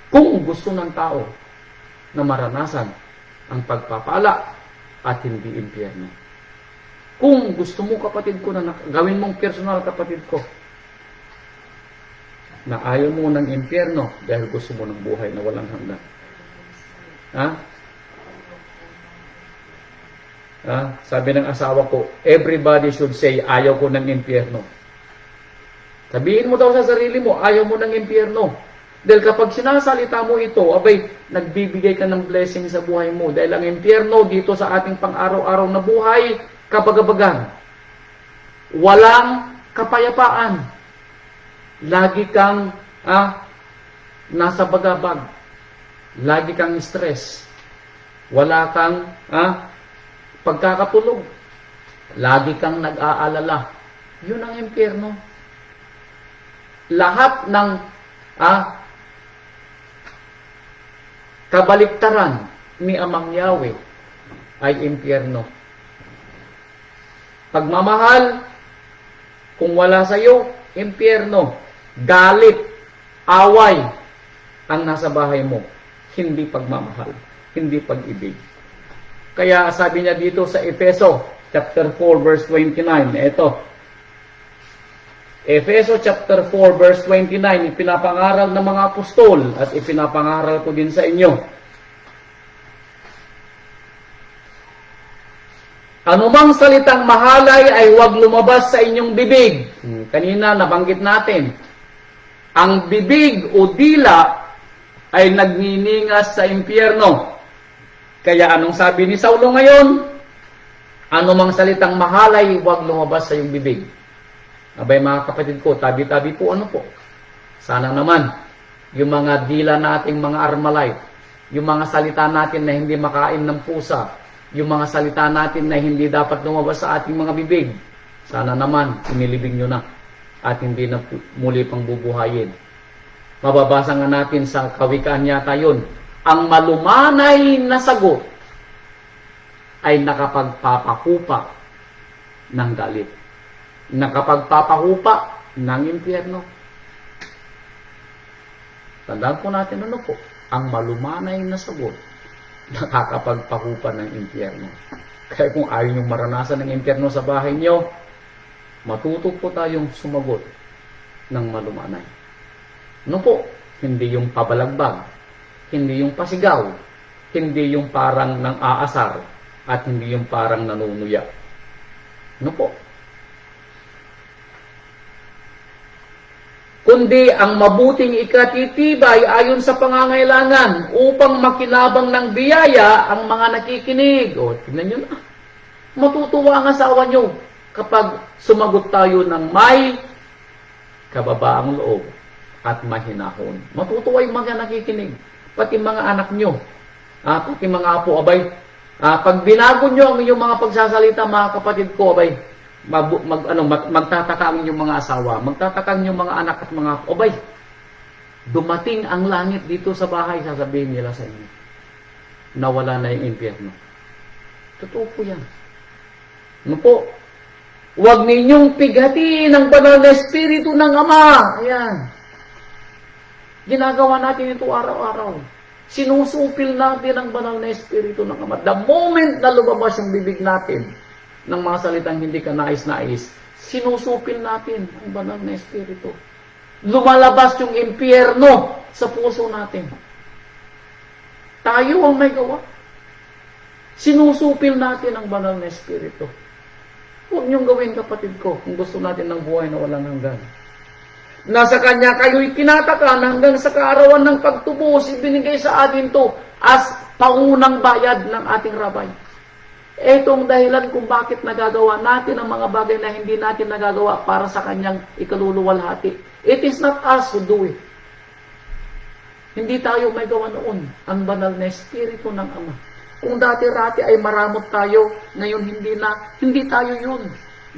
Kung gusto ng tao na maranasan ang pagpapala at hindi impyerno. Kung gusto mo, kapatid ko, na gawin mong personal, kapatid ko, na ayaw mo ng impyerno dahil gusto mo ng buhay na walang hanggan. Ha? Sabi ng asawa ko, everybody should say, ayaw ko ng impyerno. Sabihin mo daw sa sarili mo, ayaw mo ng impyerno. Dahil kapag sinasalita mo ito, abay, nagbibigay ka ng blessing sa buhay mo. Dahil ang impyerno dito sa ating pang-araw-araw na buhay, kabagabagan. Walang kapayapaan. Lagi kang nasa bagabag. Lagi kang stress. Wala kang pagkakatulog. Lagi kang nag-aalala. Yun ang impyerno. Lahat ng kabaliktaran ni Amang Yahweh ay impyerno. Pagmamahal, kung wala sa iyo, impyerno. Galit, away ang nasa bahay mo. Hindi pagmamahal, hindi pag-ibig. Kaya sabi niya dito sa Efeso chapter 4 verse 29, ito. Efeso chapter 4 verse 29, ipinapangaral ng mga apostol at ipinapangaral ko din sa inyo. Anumang salitang mahalay ay huwag lumabas sa inyong bibig. Kanina nabanggit natin, ang bibig o dila ay nagniningas sa impyerno. Kaya anong sabi ni Saulo ngayon? Anumang salitang mahalay, huwag lumabas sa iyong bibig. Abay mga kapatid ko, tabi-tabi po ano po. Sana naman, yung mga dila nating mga Armalite, yung mga salita natin na hindi makain ng pusa, yung mga salita natin na hindi dapat lumabas sa ating mga bibig, sana naman, inilibing nyo na at hindi na muli pang bubuhayin. Mababasa nga natin sa Kawikaan yata yun, ang malumanay na sagot ay nakapagpapahupa ng galit. Nakapagpapahupa ng impyerno. Tandaan po natin ano po, ang malumanay na sagot, nakakapagpahupa ng impyerno. Kaya kung ayaw niyong maranasan ng impyerno sa bahay niyo, matuto po tayong sumagot ng malumanay. Ano po? Hindi yung pabalagbag, hindi yung pasigaw, hindi yung parang nang aasar, at hindi yung parang nanunuya. Ano po? Kundi ang mabuting ikatitibay ayon sa pangangailangan upang makinabang ng biyaya ang mga nakikinig. O, tingnan nyo na. Matutuwa ang asawa nyo kapag sumagot tayo ng may kababaang loob at mahinahon. Matutuwa yung mga nakikinig. Pati mga anak nyo. Pati mga apo, abay. Pag binago nyo ang inyong mga pagsasalita, mga kapatid ko, abay, magtataka ang inyong mga asawa, magtataka ang inyong mga anak at mga obay. Dumating ang langit dito sa bahay, sasabihin nila sa inyo, nawala na yung impyerno. Totoo po yan. Ano po? Huwag ninyong pigatin ang banal na espiritu ng Ama. Ayan. Ginagawa natin ito araw-araw. Sinusupil natin ang banal na espiritu ng Ama. The moment na lumabas yung bibig natin, ng mga salitang hindi ka nais-nais, sinusupil natin ang banal na espiritu. Lumalabas yung impyerno sa puso natin. Tayo ang may gawa. Sinusupil natin ang banal na espiritu. Huwag niyong gawin, kapatid ko, kung gusto natin ng buhay na walang hanggan. Nasa Kanya kayo'y tinatakan hanggang sa kaarawan ng pagtubos, ibinigay sa atin to as paunang bayad ng ating rabay. Itong dahilan kung bakit nagagawa natin ang mga bagay na hindi natin nagagawa para sa Kanyang ikaluluwalhati. It is not us who do it. Hindi tayo may gawa noon. Ang banal na espiritu ng Ama. Kung dati-rati ay maramot tayo, ngayon hindi tayo yun.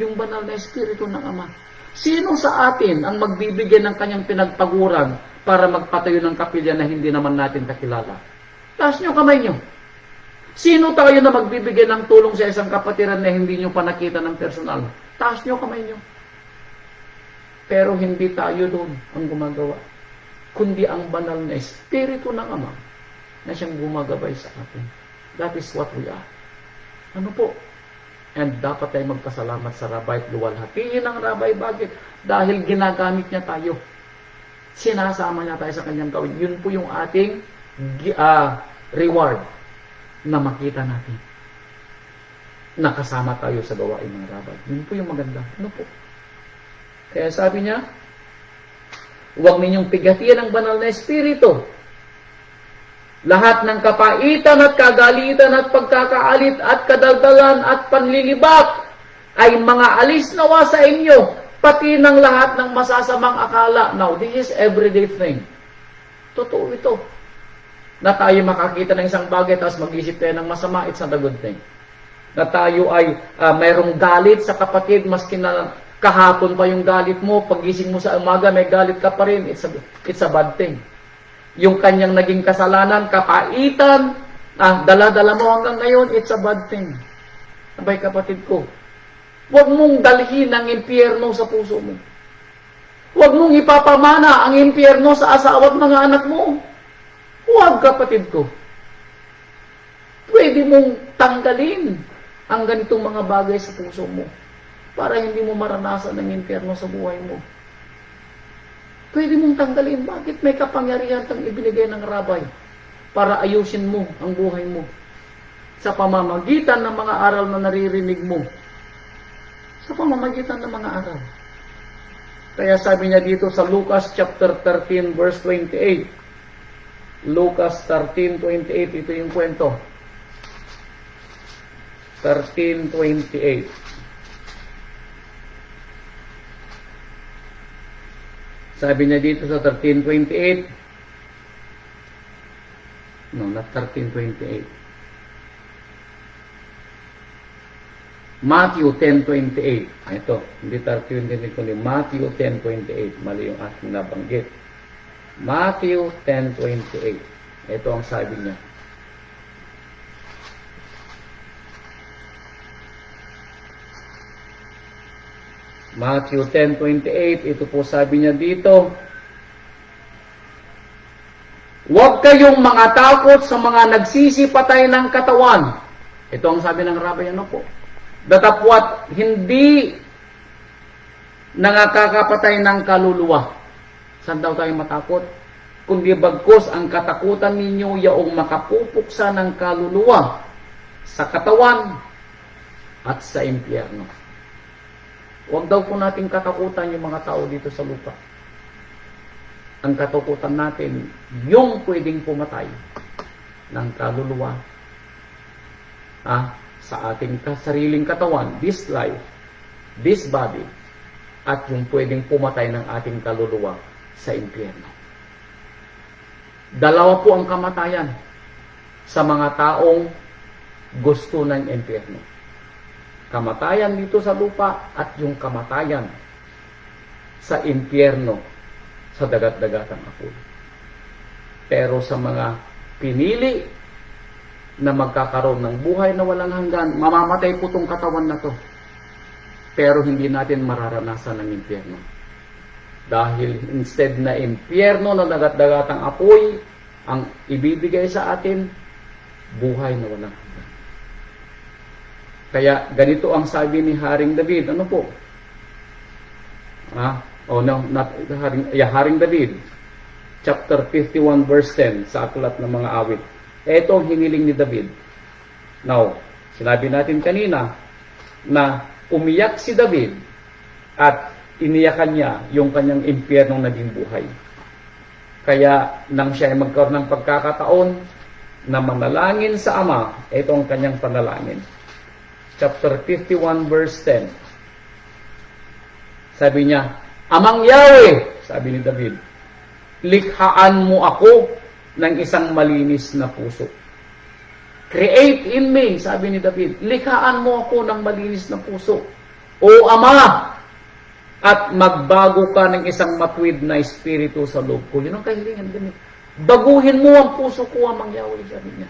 Yung banal na espiritu ng Ama. Sino sa atin ang magbibigay ng Kanyang pinagpaguran para magpatayo ng kapilya na hindi naman natin kakilala? Taas nyo kamay nyo. Sino tayo na magbibigay ng tulong sa isang kapatiran na hindi nyo pa nakita ng personal? Taas nyo kamay nyo. Pero hindi tayo doon ang gumagawa, kundi ang banal na espiritu ng Ama na siyang gumagabay sa atin. That is what we are. Ano po? And dapat tayo magpasalamat sa Rabay at luwalhatiin ang Rabay. Bakit? Dahil ginagamit niya tayo. Sinasama niya tayo sa kanyang gawin. Yun po yung ating reward na makita natin. Nakasama tayo sa gawain ng Rabay. Yun po yung maganda. Ano po? Kaya sabi niya, huwag ninyong pigatian ang banal na espiritu. Lahat ng kapaitan at kagalitan at pagkakaalit at kadaldalan at panlilibak ay mga alis nawa sa inyo, pati ng lahat ng masasamang akala. Now, this is everyday thing. Totoo ito. Na tayo makakita ng isang bagay tapos mag-isip tayo ng masama, it's not a good thing. Na tayo ay mayroong galit sa kapatid, maski na kahapon pa yung galit mo, pagising mo sa umaga, may galit ka pa rin, it's a bad thing. Yung kanyang naging kasalanan, kapaitan, dala-dala mo hanggang ngayon, it's a bad thing. Abay kapatid ko, huwag mong dalhin ang impyerno sa puso mo. Huwag mong ipapamana ang impyerno sa asawa at mga anak mo. Huwag kapatid ko. Pwede mong tanggalin ang ganitong mga bagay sa puso mo para hindi mo maranasan ang impyerno sa buhay mo. Pwede mong tanggalin. Bakit? May kapangyarihan kang ibinigay ng Rabay para ayusin mo ang buhay mo sa pamamagitan ng mga aral na naririnig mo. Sa pamamagitan ng mga aral. Kaya sabi niya dito sa Lucas chapter 13 verse 28. Lucas 13:28, ito yung kwento. 13:28. Sabi niya dito sa 13:28. No, not 13:28. Matthew 10:28. Ito, hindi 13:28, kundi Matthew 10:28. Mali yung aking nabanggit. Matthew 10:28. Ito ang sabi niya. Matthew 10:28, ito po sabi niya dito, huwag kayong mga takot sa mga nagsisipatay ng katawan. Ito ang sabi ng Rabay, ano po? Datapwat, hindi nakakapatay ng kaluluwa. Saan daw tayo matakot? Kundi bagkus ang katakutan ninyo yaong makapupuksa ng kaluluwa sa katawan at sa impyerno. Huwag daw po nating katakutan yung mga tao dito sa lupa. Ang katakutan natin, yung pwedeng pumatay ng kaluluwa sa ating sariling katawan, this life, this body, at yung pwedeng pumatay ng ating kaluluwa sa impyerno. Dalawa po ang kamatayan sa mga taong gusto ng impyerno. Kamatayan dito sa lupa at yung kamatayan sa impyerno sa dagat-dagatang apoy. Pero sa mga pinili na magkakaroon ng buhay na walang hanggan, mamamatay po itong katawan na to. Pero hindi natin mararanasan ng impyerno. Dahil instead na impyerno na dagat-dagatang apoy, ang ibibigay sa atin, buhay na walang hanggan. Kaya ganito ang sabi ni Haring David, ano po? Oh no, not Haring David, chapter 51 verse 10 sa aklat ng mga awit. Ito ang hiniling ni David. Now, sinabi natin kanina na umiyak si David at iniyakan niya yung kanyang impyernong naging buhay. Kaya nang siya ay magkaroon ng pagkakataon na manalangin sa Ama, ito ang kanyang panalangin. Chapter 51 verse 10. Sabi niya, Amang Yahweh, sabi ni David, likhaan mo ako ng isang malinis na puso. Create in me, sabi ni David, likhaan mo ako ng malinis na puso. O Ama, at magbago ka ng isang matuwid na espiritu sa loob ko. Yun ang kahilingan din. Baguhin mo ang puso ko, Amang Yahweh, sabi niya.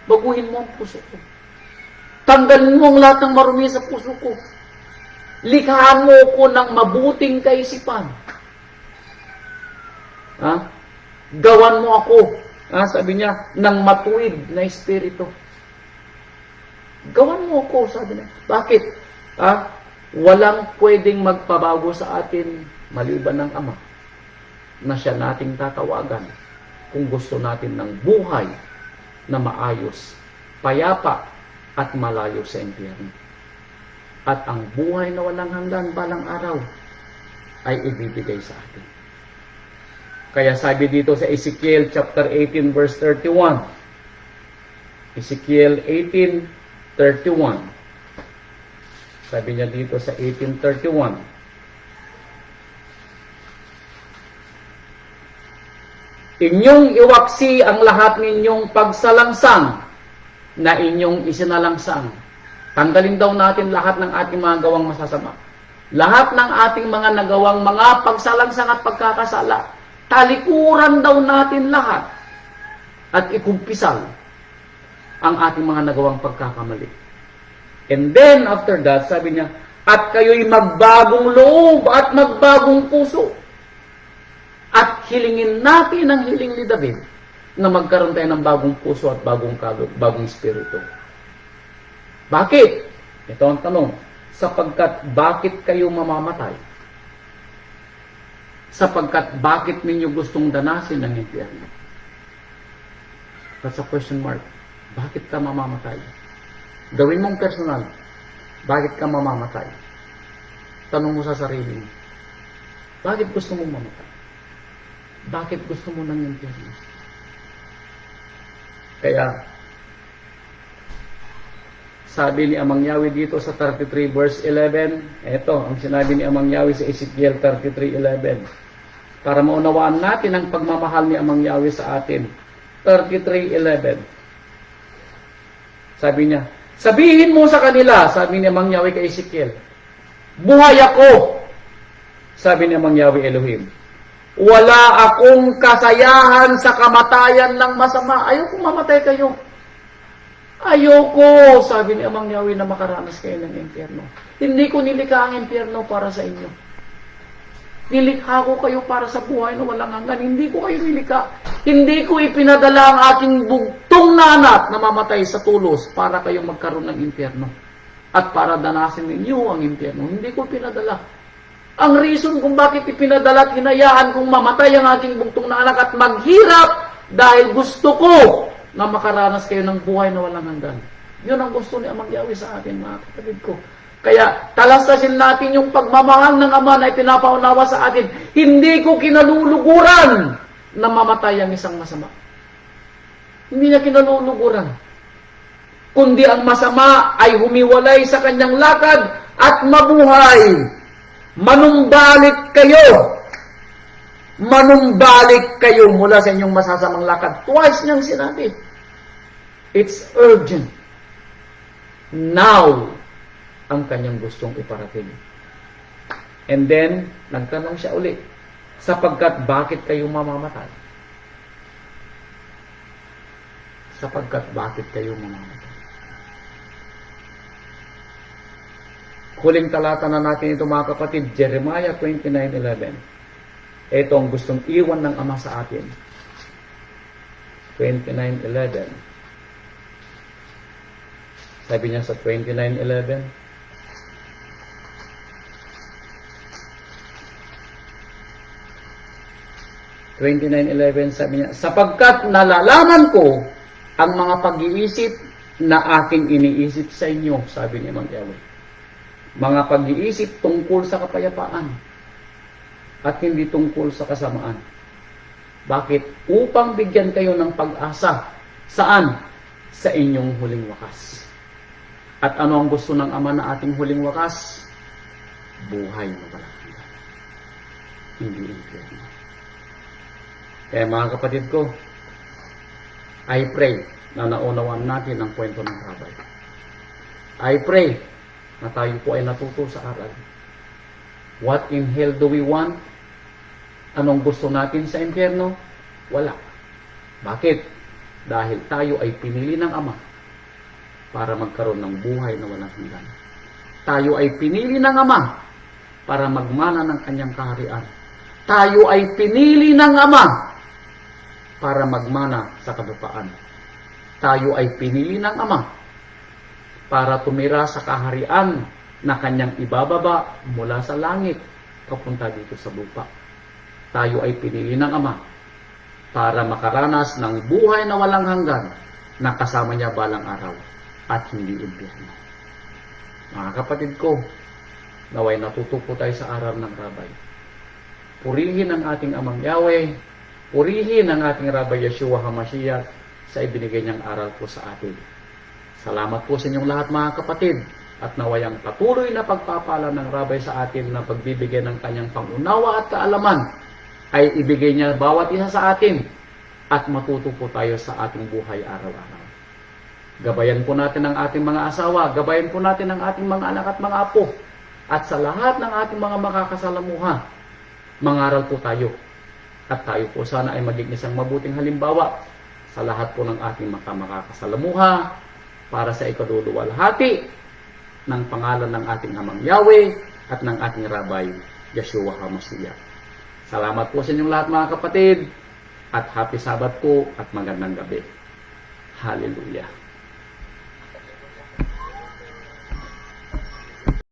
Baguhin mo ang puso ko. Tanggalin mo ang lahat ng marumi sa puso ko. Likhaan mo ko ng mabuting kaisipan. Ha? Gawan mo ako, sabi niya, ng matuwid na espiritu. Gawan mo ako, sabi niya. Bakit? Walang pwedeng magpabago sa atin maliban ng Ama na siya nating tatawagan kung gusto natin ng buhay na maayos, payapa, at malayo sa impyerno. At ang buhay na walang hanggan balang araw ay ibibigay sa atin. Kaya sabi dito sa Ezekiel chapter 18 verse 31. Ezekiel 18:31. Sabi niya dito sa 18:31. Inyong iwaksi ang lahat ninyong pagsalangsang na inyong isinalangsang. Tanggalin daw natin lahat ng ating mga gawang masasama. Lahat ng ating mga nagawang mga pagsalangsang at pagkakasala. Talikuran daw natin lahat at ikumpisal ang ating mga nagawang pagkakamali. And then, after that, sabi niya, at kayo'y magbagong loob at magbagong puso. At hilingin natin ang hiling ni David na magkaroon tayo ng bagong puso at bagong espiritu. Bakit? Ito ang tanong. Sapagkat bakit kayo mamamatay? Sapagkat bakit ninyo gustong danasin ng impyerno? That's a question mark. Bakit ka mamamatay? Gawin mong personal. Bakit ka mamamatay? Tanong mo sa sarili mo. Bakit gusto mong mamatay? Bakit gusto mo ng impyerno? Kaya, sabi ni Amang Yahweh dito sa 33 verse 11, ito ang sinabi ni Amang Yahweh sa Ezekiel 33:11. Para maunawaan natin ang pagmamahal ni Amang Yahweh sa atin. 33:11. Sabi niya, sabihin mo sa kanila, sabi ni Amang Yahweh kay Ezekiel, buhay ako, sabi ni Amang Yahweh Elohim. Wala akong kasayahan sa kamatayan ng masama. Ayokong mamatay kayo. Ayoko, sabi ni Amang Yahweh, na makaranas kayo ng impyerno. Hindi ko nilikha ang impyerno para sa inyo. Nilikha ko kayo para sa buhay na walang hanggan. Hindi ko kayo nilikha. Hindi ko ipinadala ang aking bugtong na anak na mamatay sa tulos para kayo magkaroon ng impyerno. At para danasin ninyo ang impyerno. Hindi ko pinadala. Ang reason kung bakit ipinadala at hinayaan kong mamatay ang aking bugtong na anak at maghirap dahil gusto ko na makaranas kayo ng buhay na walang hanggan. Yun ang gusto ni Amang Yahweh sa atin, mga kapatid ko. Kaya talastasin natin yung pagmamahal ng Ama na ipinapaunawa sa atin. Hindi ko kinaluluguran na mamatay ang isang masama. Hindi niya kinaluluguran. Kundi ang masama ay humiwalay sa kanyang lakad at mabuhay. Manumbalik kayo. Manumbalik kayo mula sa inyong masasamang lakad. Twice niyang sinabi. It's urgent. Now, ang kanyang gustong iparating. And then, nagtanong siya ulit, sapagkat bakit kayo mamamatay? Sapagkat bakit kayo mamamatay? Huling talata na natin ito, mga kapatid, Jeremiah 29:11. Ito ang gustong iwan ng Ama sa atin. 29:11. Sabi niya sa 29:11, 29:11 sabi niya, sapagkat nalalaman ko ang mga pag-iisip na aking iniisip sa inyo, sabi ni Mang Yahweh. Mga pag-iisip tungkol sa kapayapaan at hindi tungkol sa kasamaan. Bakit? Upang bigyan kayo ng pag-asa. Saan? Sa inyong huling wakas. At ano ang gusto ng Ama na ating huling wakas? Buhay na walang hanggan. Hindi impyerno. Kaya mga kapatid ko, I pray na naunawaan natin ang kwento ng Rabay. I pray na tayo po ay natuto sa aral. What in hell do we want? Anong gusto natin sa impyerno? Wala. Bakit? Dahil tayo ay pinili ng Ama para magkaroon ng buhay na walang hanggan. Tayo ay pinili ng Ama para magmana ng kanyang kaharian. Tayo ay pinili ng Ama para magmana sa kadupaan. Tayo ay pinili ng Ama para tumira sa kaharian na kanyang ibababa mula sa langit papunta dito sa lupa. Tayo ay pinili ng Ama para makaranas ng buhay na walang hanggan na kasama niya balang araw at hindi impyerno. Mga kapatid ko, naway natuto po tayo sa aral ng Rabay. Purihin ang ating Amang Yahweh, purihin ang ating Rabay Yeshua HaMashiach sa ibinigay niyang aral po sa atin. Salamat po sa inyong lahat mga kapatid, at nawayang patuloy na pagpapala ng Rabay sa atin na pagbibigay ng kanyang pangunawa at kaalaman ay ibigay niya bawat isa sa atin at matuto po tayo sa ating buhay araw-araw. Gabayan po natin ang ating mga asawa, gabayan po natin ang ating mga anak at mga apo, at sa lahat ng ating mga makakasalamuha, mangaral po tayo. At tayo po sana ay maging isang mabuting halimbawa sa lahat po ng ating makakasalamuha para sa ikaduluwalhati ng pangalan ng ating Amang Yahweh at ng ating Rabay Yeshua HaMashiach. Salamat po sa inyong lahat mga kapatid, at happy Sabat po at magandang gabi. Hallelujah.